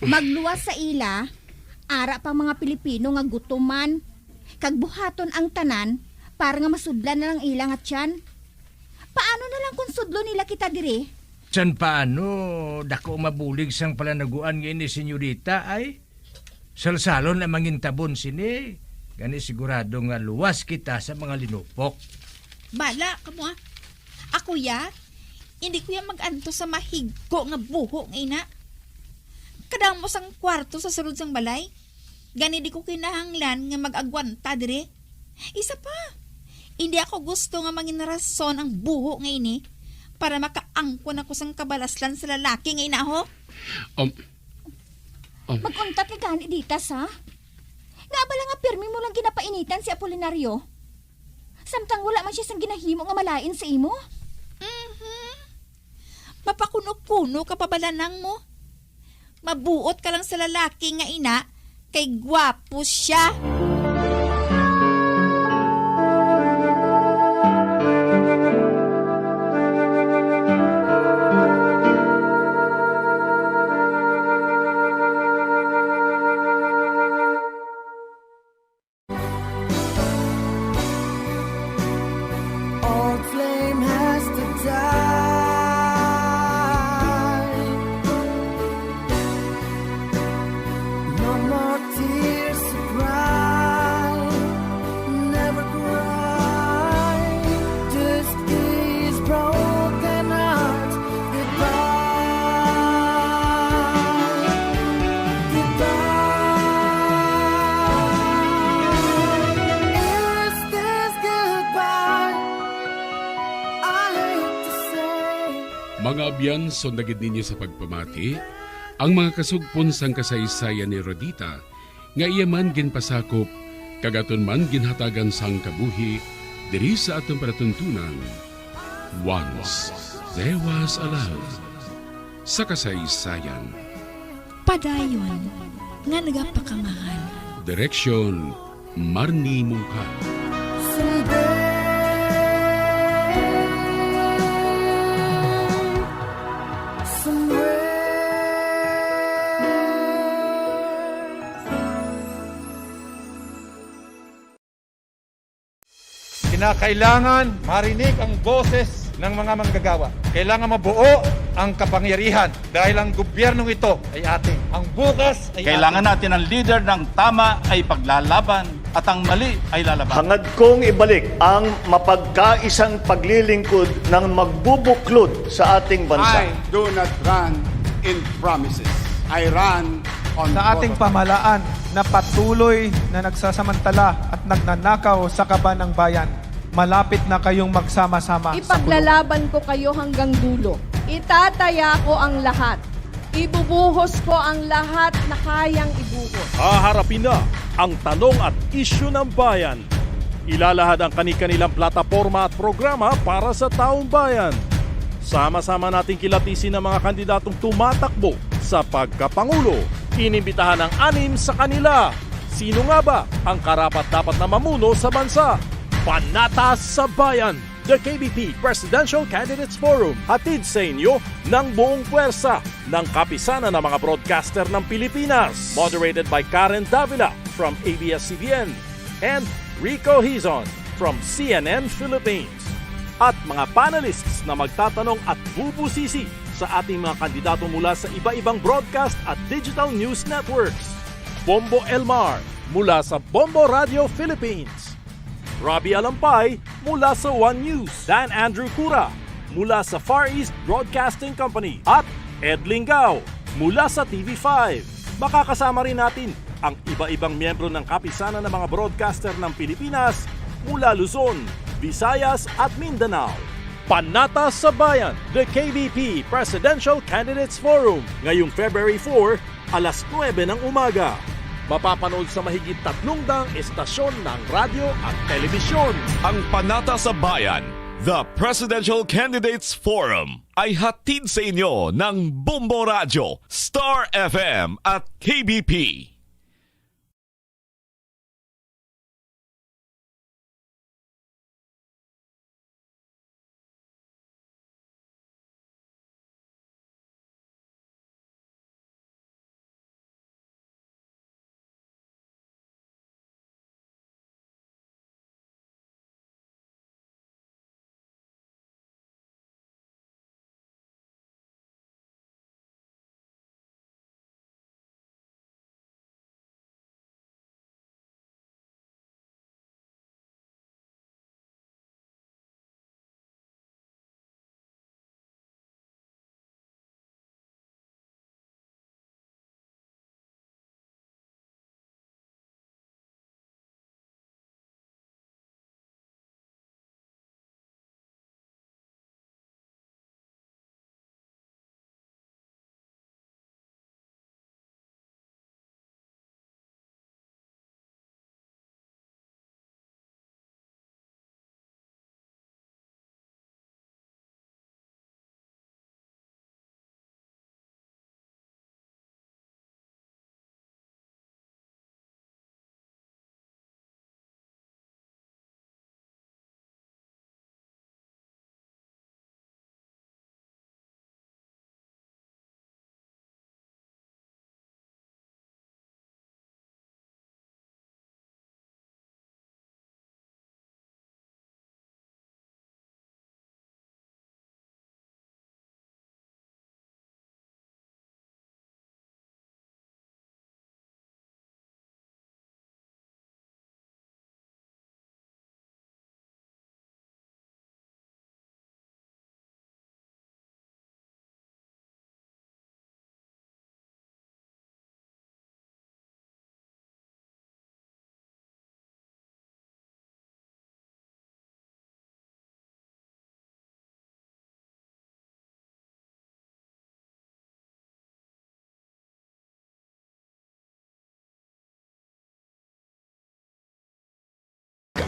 Magluwas sa ila, ara pa mga Pilipino nga gutuman. Kag buhaton ang tanan para nga masudlan na lang ilang at tiyan. Paano na lang kung sudlo nila kita dire? San paano dako mabulig sang palanaguan ngayon ni senyorita ay? Salsalon na mangintabon sini. Gani sigurado nga luwas kita sa mga linupok. Bala, kamo Ako ya, hindi ko yan mag-anto sa mahigko nga buho nga ina. Kadang mo sang kwarto sa sulod sang balay. Gani di ko kinahanglan nga mag-agwanta dire. Isa pa, hindi ako gusto nga mangin rason ang buho nga ini para makaangkon ako sang kabalaslan sa lalaki nga ina ho. Mag-untat ka gani ditas ha? Nga bala nga pirmi mo lang ginapainitan si Apolinario. Samtang wala man siya sang ginahimo nga malain sa imo. Mapakuno-kuno ka pa bala nang mo. Mabuot ka lang sa lalaki nga ina kay gwapo siya. Old flame has to die. No more tears to cry. Never cry. Just these broken hearts. Goodbye. Goodbye. Is this goodbye? Mga abyan, sundagid ninyo sa pagpamati, Ang mga kasugpon sang kasaysayan ni Rodita nga iya man ginpasakop kagaton man ginhatagan sang kabuhi diri sa atong panatuntunan. Once there was a love. Sa kasaysayan. Padayon nga nagapakamahan. Direksyon Marnie Mungka. Kinakailangan marinig ang boses ng mga manggagawa. Kailangan mabuo ang kapangyarihan dahil ang gobyernong ito ay atin. Ang bukas ay Kailangan atin. natin ang leader ng tama ay paglalaban at ang mali ay lalaban. Hangad kong ibalik ang mapagkaisang paglilingkod ng magbubuklod sa ating bansa. I do not run in promises. I run on sa ating pamahalaan na patuloy na nagsasamantala at nagnanakaw sa kaban ng bayan. Malapit na kayong magsama-sama sa Ipaglalaban ko kayo hanggang dulo. Itataya ko ang lahat. Ibubuhos ko ang lahat na kayang ibuhos. Haharapin na ang tanong at isyu ng bayan. Ilalahad ang kani-kanilang plataporma at programa para sa taong bayan. Sama-sama nating kilatisin ang mga kandidatong tumatakbo sa pagkapangulo. Inimbitahan ang 6 sa kanila. Sino nga ba ang karapat-dapat na mamuno sa bansa? Panatas sa Bayan, the KBP Presidential Candidates Forum, hatid sa inyo ng buong puwersa ng kapisanan ng mga broadcaster ng Pilipinas. Moderated by Karen Davila from ABS-CBN and Rico Hizon from CNN Philippines. At mga panelists na magtatanong at bubusisi sa ating mga kandidato mula sa iba-ibang broadcast at digital news networks. Bombo Elmar mula sa Bombo Radio Philippines. Robbie Alampay mula sa One News, Dan Andrew Cura mula sa Far East Broadcasting Company at Ed Lingao mula sa TV5. Makakasama rin natin ang iba-ibang miyembro ng kapisanan ng mga broadcaster ng Pilipinas mula Luzon, Visayas at Mindanao. Panatas sa Bayan, the KBP Presidential Candidates Forum, ngayong February 4, alas 9 ng umaga. Mapapanood sa mahigit 300 estasyon ng radyo at telebisyon. Ang Panatas sa Bayan, the Presidential Candidates Forum, ay hatid sa inyo ng Bombo Radio, Star FM at KBP.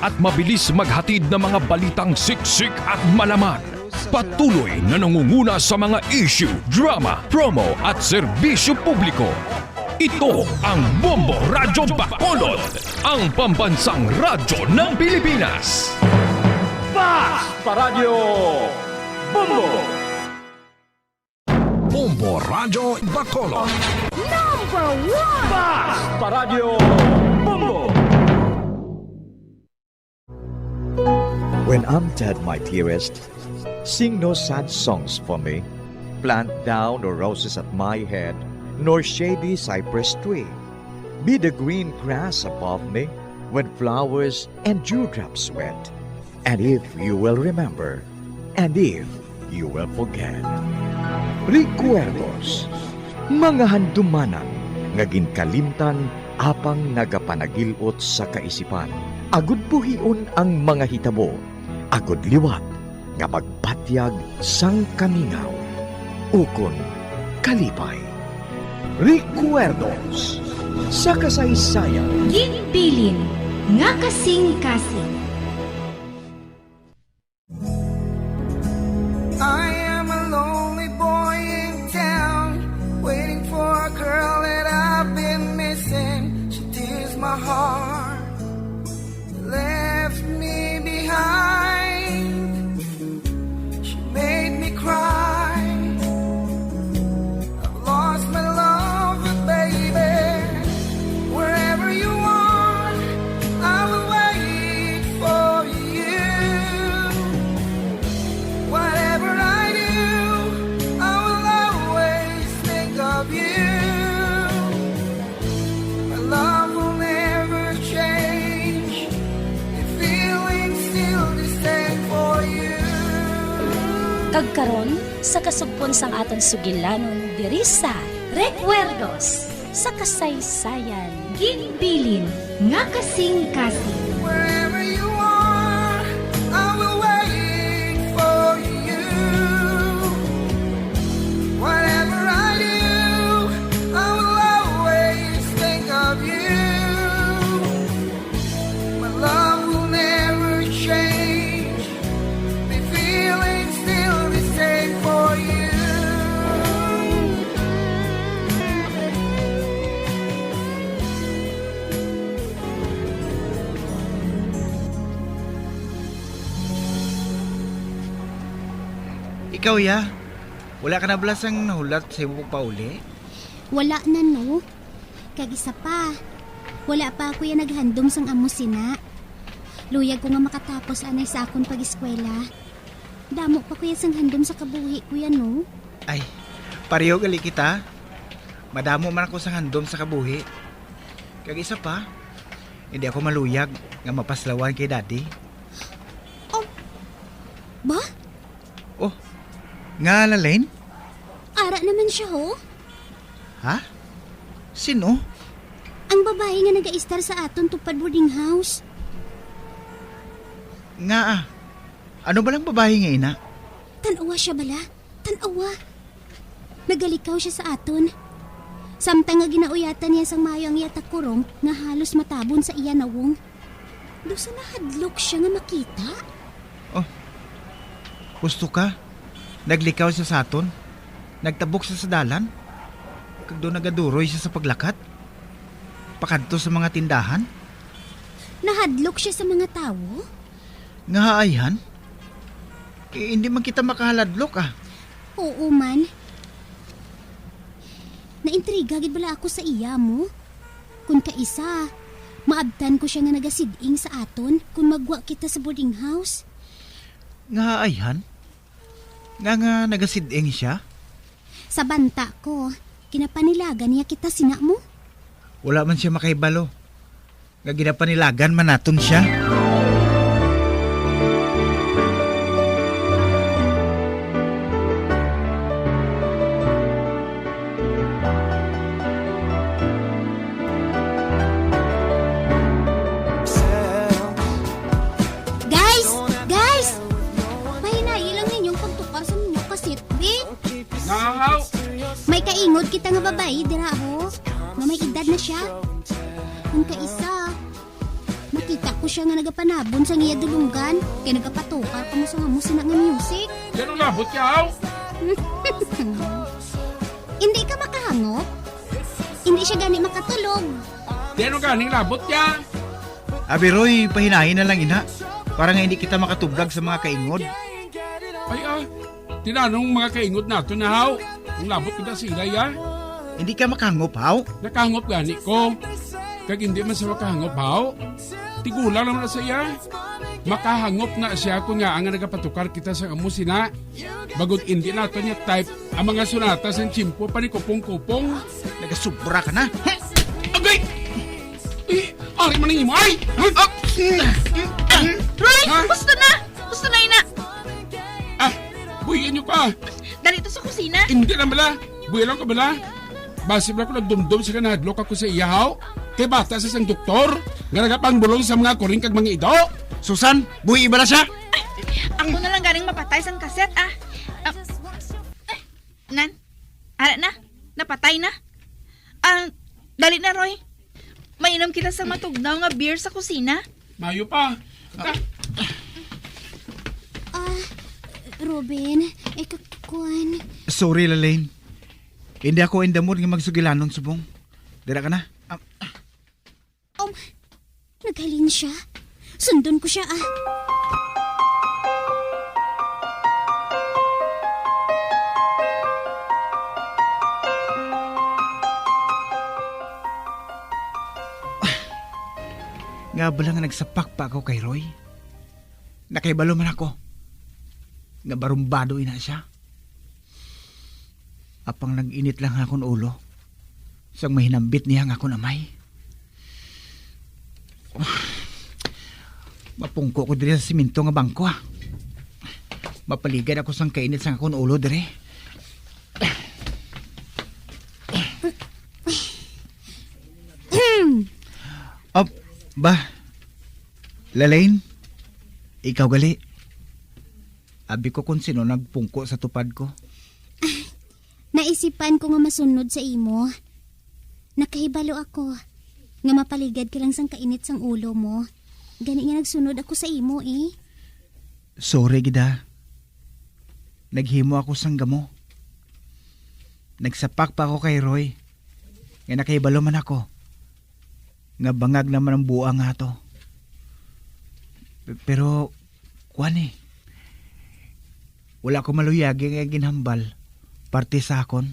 at mabilis maghatid ng mga balitang siksik at malaman. Patuloy na nangunguna sa mga issue, drama, promo at serbisyo publiko. Ito ang Bombo Radyo Bacolod, ang pambansang radyo ng Pilipinas. Fast Paradyo Bombo! Bombo Radyo Bacolod. Number 1! Fast Paradyo Bombo! When I'm dead, my dearest, sing no sad songs for me. Plant down no roses at my head, nor shady cypress tree. Be the green grass above me when flowers and dewdrops wet. And if you will remember, and if you will forget. Recuerdos, mga handumanan, nga ginkalimtan, apang nagapanagilot sa kaisipan. Agud buhion ang mga hitabo, agud liwat, nga magpatyag sang kamingaw. Ukon, kalipay. Recuerdos sa kasaysayan. Ginbilin nga kasing-kasing. I am a lonely boy in town, waiting for a girl that I've been missing. She tears my heart, left me behind. She made me cry. I've lost my love, baby. Wherever you are, I will wait for you. Whatever I do, I will always think of you. My love will never change. The feeling's still the same for you. Kagkaron sa kasugpon sang aton sugilanon diri sa Recuerdos sa kasaysayan. Ginbilin nga kasing-kasing. Wherever you are, I will wait for you. Whatever I do, I will always think of you. My love will never change. The feeling's still the same for you. Ikaw, ya? Wala ka na balasang nahulat sa imo pauli? Wala na, no? Kag isa pa, wala pa ako yan naghandom sang amo sina. Luyag ko nga makatapos anay sa akong pag-eskwela. Damo pa ko yan sang handom sa kabuhi ko yan, no? Ay, pareho gali kita. Madamo man ako sa handom sa kabuhi. Kag isa pa, hindi ako maluyag nga mapaslawan kay daddy. Ba? Oh, nga Lalaine? Ara naman siya, ho? Ha? Sino? Ang babae nga nag-a-star sa aton tupad boarding house. Nga ano ba lang babae nga ina? Tanawa siya bala? Tanawa. Nagalikaw siya sa aton. Samtang nga ginauyatan niya sang mayo ang yatak kurong nga halos matabon sa iya nawong. Dosa na hadlok siya nga makita. Oh, gusto ka? Naglikaw siya sa aton? Nagtabok siya sa dalan? Kag doon nagaduroy siya sa paglakat? Pakadto sa mga tindahan? Nahadlok siya sa mga tawo? Nga haayhan? Hindi man kita makahaladlok Oo man. Naintriga gid bala ako sa iya mo. Kung kaisa, maabtan ko siya nga nagasiding sa aton kung magwa kita sa boarding house. Nga haayhan? Nga nagasiding siya? Sa banta ko, kinapanilagan niya kita sina mo. Wala man siya makaibalo. Nga ginapanilagan man naton siya. Guys! Mahinayi lang ninyong pagtukar sa minyo kasit, eh? May kaingod kita nga babae, dira ho. Nga may edad na siya. Kung kaisa, makita ko ko siya nga nagapanabon sa iya dulunggan. Kaya nagapatukar ka mo sa nga mo sina nga music. Yan ang labot yaw. Hindi ka makahangop. Hindi siya gani makatulog. Yan ang ganing labot ya. Abi Roy, pahinahin na lang ina. Para nga hindi kita makatublag sa mga kaingod. Ay tinanong mga kaingot nato na haw. Ang labot kita sila ya. Hindi ka makahangop, haw? Nakahangop gani ko. Kag hindi man sa makahangop haw. Tigulang naman na siya. Makahangop na siya kung nga ang nagapatukar kita sa amusina. Bagod hindi nato niya type ang mga sunata sa chimpo pa ni kupong-kupong. Nagasubra ka na. Agay! Ari man ang imo ay! Roy! Gusto na! Gusto na ina! Buhiin niyo ka! Dalito sa kusina! Hindi na bala! Buhiin lang ka bala! Basib na ko nagdumdum sa kanadlok ako sa iyahaw. Kay bata sa isang doktor. Nga nagapang bulong sa mga kuring kag mga ido. Susan, buhi ba na siya? Ako na lang galing mapatay sang kaset Nan? Ara na? Napatay na? Dali na Roy. Mainom kita sa matugnaw nga beer sa kusina. Mayo pa. Robin, kakuan. Sorry, Lalaine. Hindi ako in the mood nga magsugilanon subong. Dira ka na. Naghalin siya. Sundon ko siya Nga bala nga nagsapak pa ako kay Roy. Nakaibalo man ako. Nga barumbado ina siya. Apang nag-init lang akong ulo. Sang mahinambit niya nga ako namay. Mapungko ko dire sa siminto nga bangko Mapaligad ako sang kainit sang akong ulo dire. Ba, Lalaine, ikaw gali. Abi ko kung sino nagpungko sa tupad ko. Naisipan ko nga masunod sa imo. Nakahibalo ako. Nga mapaligad ka lang sang kainit sang ulo mo. Gani nga nagsunod ako sa imo Sorry gida. Naghimo ako sang gamo. Nagsapak pa ako kay Roy. Nga nakahibalo man ako. Nga bangag naman ang buang nga to. Pero, kuwan wala ko maluyagi nga ginhambal. Parte sa akon.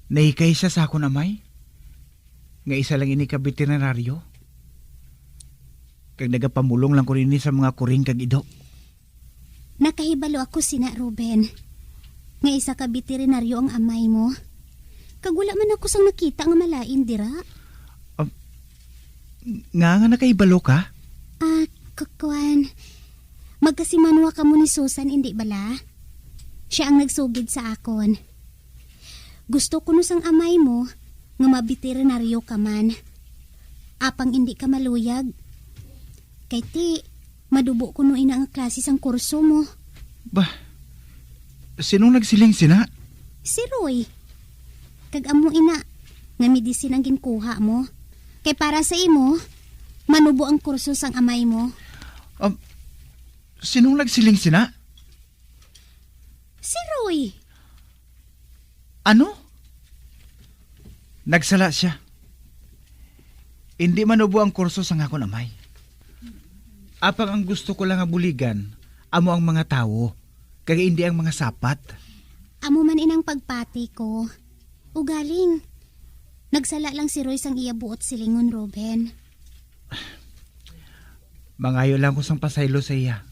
Nahikay siya sa akon amay. Nga isa lang ini ka veterinaryo. Kag nagapamulong lang ko rin sa mga kuring kag ido. Nakahibalo ako sina Ruben. Nga isa ka veterinaryo ang amay mo. Kag wala man ako sang nakita nga malain dira. Nga nakahibalo ka? Kakuan. Magkasimanwa ka mo ni Susan, hindi bala? Siya ang nagsugid sa akon. Gusto ko no sang amay mo nga mabiterinaryo ka man. Apang hindi ka maluyag. Kay ti, madubo ko no ina ang klase sang kurso mo. Bah, sinong nagsiling sina? Si Roy. Kag amo ina, nga medisin ang ginkuha mo. Kay para sa imo, manubo ang kurso sang amay mo. Sinong nagsiling sina? Si Roy. Ano? Nagsala siya. Hindi manubo ang kurso sang ako namay. Apang ang gusto ko lang buligan, amo ang mga tao, kaya hindi ang mga sapat. Amo man inang pagpati ko. Ugaling. Nagsala lang si Roy sang iya buot silingon, Ruben. Mangayo lang ko sang pasaylo sa iya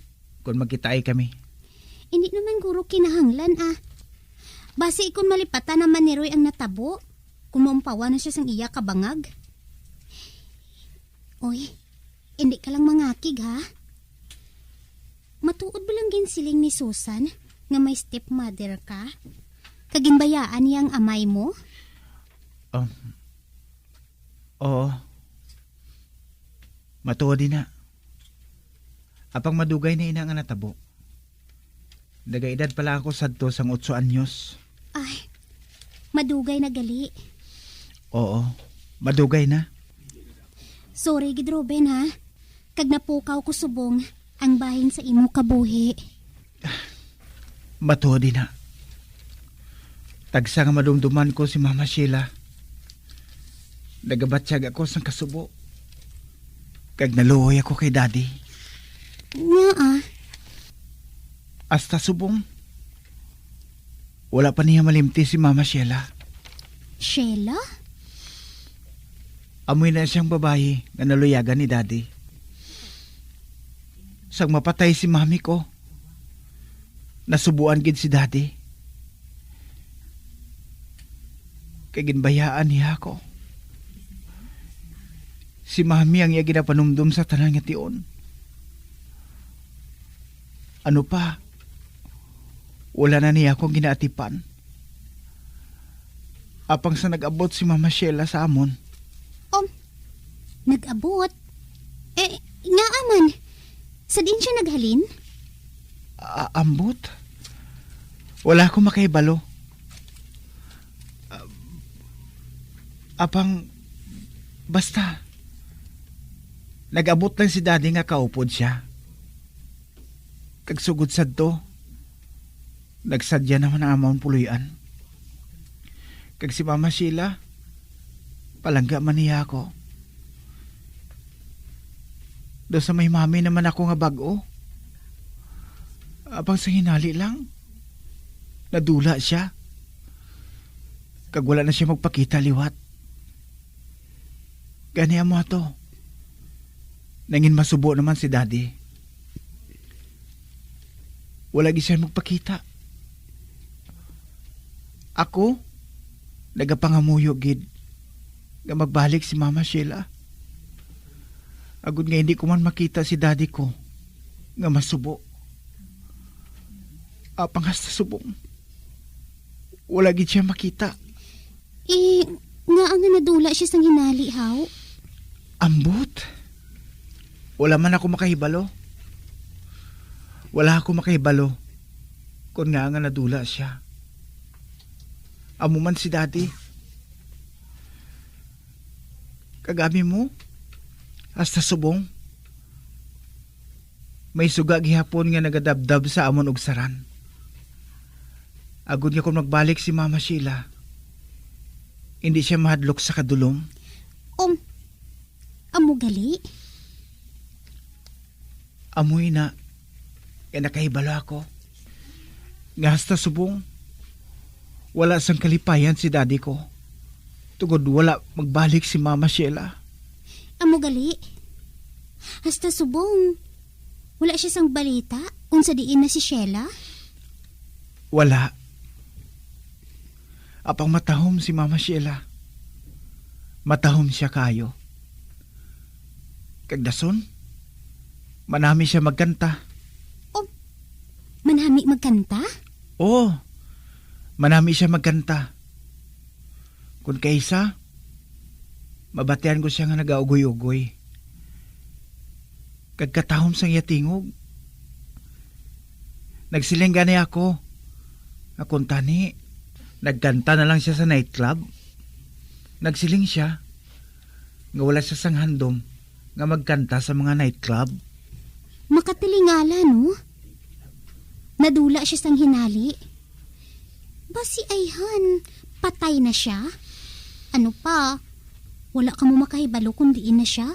kung magkitaay kami. Hindi naman guro kinahanglan Base ikon malipatan naman ni Roy ang natabo kung maumpawa na siya sang iya kabangag. Oy, hindi ka lang mangakig Matuod ba lang ginsiling ni Susan nga may stepmother ka? Kaginbayaan niya ang amay mo? Oo. Matuod din na. Apang madugay na ina nga natabo. Nagaedad pala ako sadto sang 8 anyos. Ay, madugay na gali. Oo, madugay na. Sorry gid Ruben ha. Kag napukaw ko subong ang bahin sa imo kabuhi. Matuod din na. Tagsa nga madumduman ko si Mama Sheila. Nagabatsyag ako sa kasubo. Kag naluoy ako kay Daddy. Nga ah. Hasta subong. Wala pa niya malimti si Mama Sheila. Sheila? Amoy na siyang babae nga naluyagan ni Daddy. Sang mapatay si mami ko, nasubuan gid si Daddy. Kay ginbayaan niya ako. Si mami ang iya ginapanumdum sa tanang nga tion. Ano pa? Wala na niya akong ginaatipan. Apang sa nag-abot si Mama Sheila sa amon. Nag-abot? Nga aman. Sa din siya naghalin? Ambot? Wala akong makaibalo. Apang, basta. Nag-abot lang si Daddy nga kaupod siya. Kagsugod sad to, nagsadya naman ang amon puluyan. Kag si Mama Sheila, palangga man niya ako. Do sa may mami naman ako nga bago. Abang sa hinali lang, nadula siya. Kag wala na siya magpakita liwat. Gani mo ato. Nangin masubo naman si Daddy. Wala gi siya magpakita. Ako, nagapangamuyo gid nga magbalik si Mama Sheila. Agud nga hindi ko man makita si Daddy ko nga masubo. Apang hasta subong. Wala gid siya makita. Nga ang nadula siya sang hinali, haw? Ambot? Wala man ako makahibalo. Wala ako makahibalo kung nga nadula siya. Amo man si Daddy. Kagabi mo, hasta subong. May suga gihapon nga nagadabdab sa amon og saran. Agud nga kung magbalik si Mama Sheila, hindi siya mahadlok sa kadulom. Amo gali? Amoy na, nakahibalo ako. Nga hasta subong, wala sang kalipayan si Daddy ko. Tugod wala magbalik si Mama Sheila. Amo gali? Hasta subong, wala siya sang balita kung sa diin na si Sheila? Wala. Apang matahom si Mama Sheila. Matahom siya kayo. Kagdason, manami siya magkanta. Manami magkanta? Oo, manami siya magkanta. Kung kaysa, mabatian ko siya nga nagaugoy-ugoy. Kagkatahom sang yatingog. Nagsiling gani ako. Akong tani, nagkanta na lang siya sa nightclub. Nagsiling siya, nga wala siya sang handom, nga magkanta sa mga nightclub. Makatilingala, no? Nadula siya sang hinali. Basi ayhan, patay na siya? Ano pa? Wala ka mo makahibalo kung diin na siya?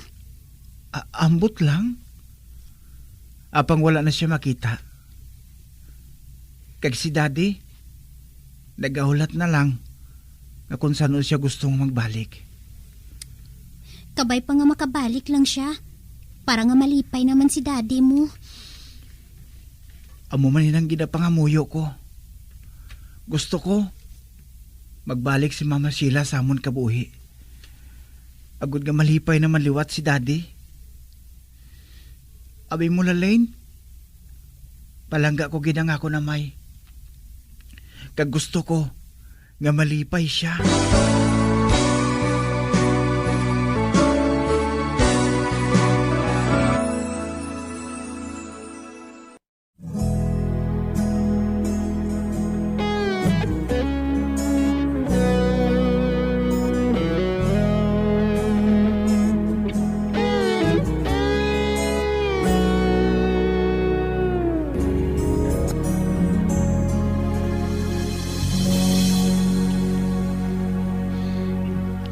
Ambot lang. Apang wala na siya makita. Kag si Daddy, nagahulat na lang na kung saan siya gustong magbalik. Kabay pa nga makabalik lang siya. Para nga malipay naman si Daddy mo. Amo man yun ang ginapangamuyo ko. Gusto ko magbalik si Mama Sheila sa amon kabuhi. Agud nga malipay naman liwat si Daddy. Abi mo Lalaine, palangga ko ginang ako na may. Kag gusto ko nga malipay siya.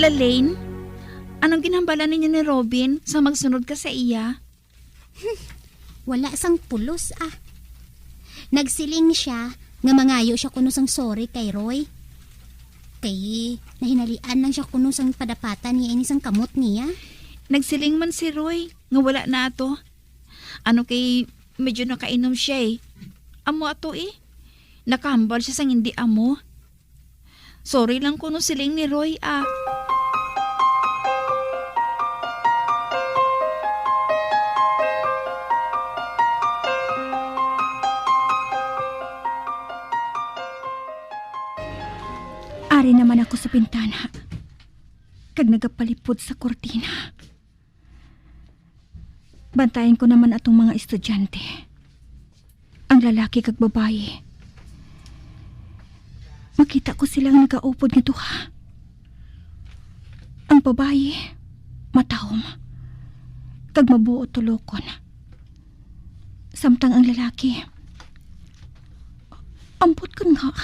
Lalaine, anong ginhambalan ninyo ni Robin sa magsunod ka sa iya? Wala sang pulos Nagsiling siya nga mangayo siya kuno sang sorry kay Roy. Kay nahinalian lang siya kuno sang padapatan niya ini sang kamot niya. Nagsiling man si Roy nga wala na ato. Ano kay medyo nakainom siya Amo ato nakahambal siya sang hindi amo. Sorry lang kuno siling ni Roy Ari naman ako sa bintana. Kag nagapalipod sa kortina. Bantayan ko naman atong mga estudyante. Ang lalaki kag babae. Makita ko silang nagaupod nga duha. Ang babae, matahom. Kag mabuo tulokon. Samtang ang lalaki, ampot ko nga.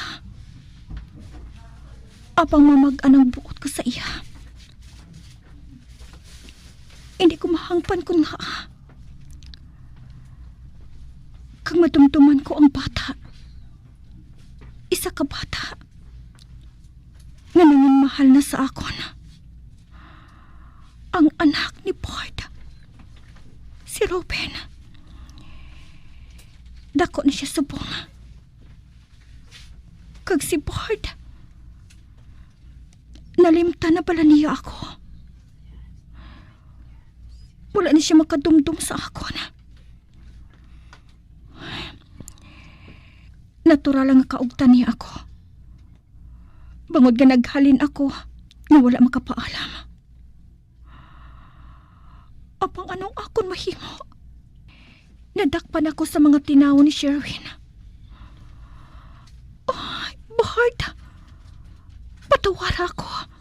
Apang mamag-anang buot ko sa iya. Hindi ko mahangpan ko nga. Kag madumduman ko ang bata. Isa ka bata. Nga nanging mahal na sa akon. Ang anak ni Bard. Si Ruben. Dako na siya subong. Kag si Bard, nalimta na pala niya ako. Wala na siya makadumdum sa akon. Natural lang nga kaugtan niya ako. Bangod nga naghalin ako nga wala makapaalam. Apang anong akon mahimo? Nadakpan ako sa mga tinaw ni Sherwin. Oh, Bard, patawar ako.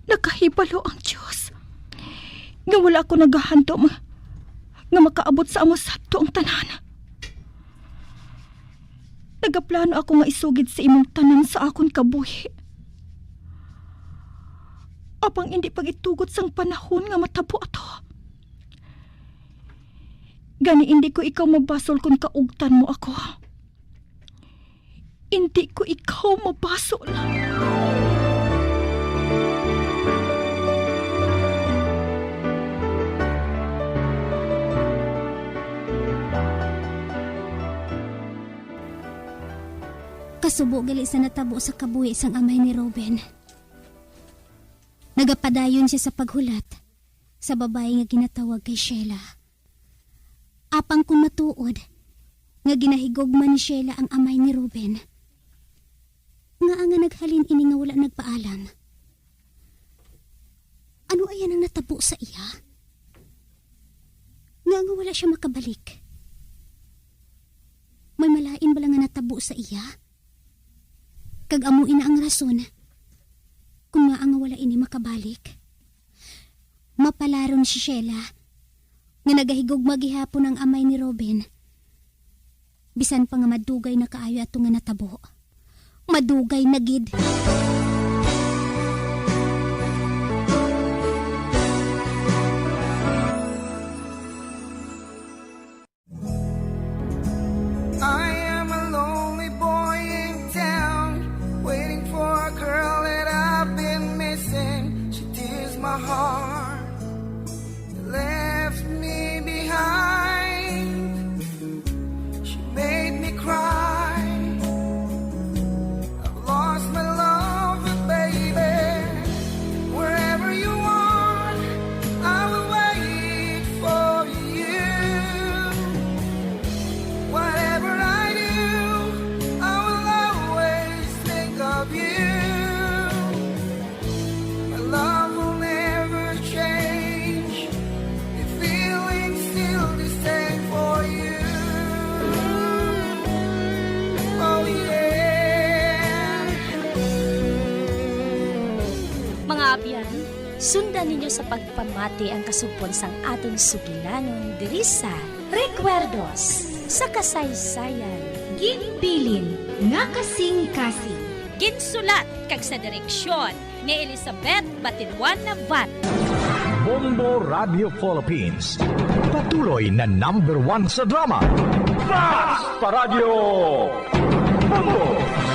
Nakahibalo ang Diyos. Nga wala ako naghahandom nga makaabot sa amo sadto ang tanan. Nagaplano ako nga isugid sa imong tanan sa akon kabuhi. Apang hindi pagitugot sang panahon nga matabo ato. Gani hindi ko ikaw mabasol kung kaugtan mo ako. Hindi ko ikaw mabasol. Kasubo gali sa natabo sa kabuhi sang amay ni Ruben. Nagapadayon siya sa paghulat sa babae nga ginatawag kay Sheila. Apang kung matuod nga ginahigogman ni Sheila ang amay ni Ruben. Nga naghalin ini nga wala nagpaalam. Ano ayan ang natabo sa iya? Nga wala siya makabalik. May malain ba lang nga natabo sa iya? Kag amuin na ang rason kung nga ang wala ini makabalik. Mapalaron si Sheila nga nagahigog magihapon ang amay ni Ruben. Bisan pa nga madugay na kaayo ato nga natabo. Madugay na gid. I am a lonely boy in town, waiting for a girl that I've been missing. She tears my heart, left me behind. She made me cry. I've lost my love, baby. Wherever you are, I will wait for you. Whatever I do, I will always think of you. My love will never change. The feeling's still the same for you. Oh yeah. Mga abyan, sundan ninyo sa pagpamati ang kasupon sang aton sugilanon diri sa Recuerdos sa kasaysayan. Ginbilin nga kasing-kasing. Ginsulat kag sa direksyon ni Elizabeth Batiluan Navat. Bombo Radio Philippines. Patuloy na #1 sa drama. Fast Paradyo Bombo!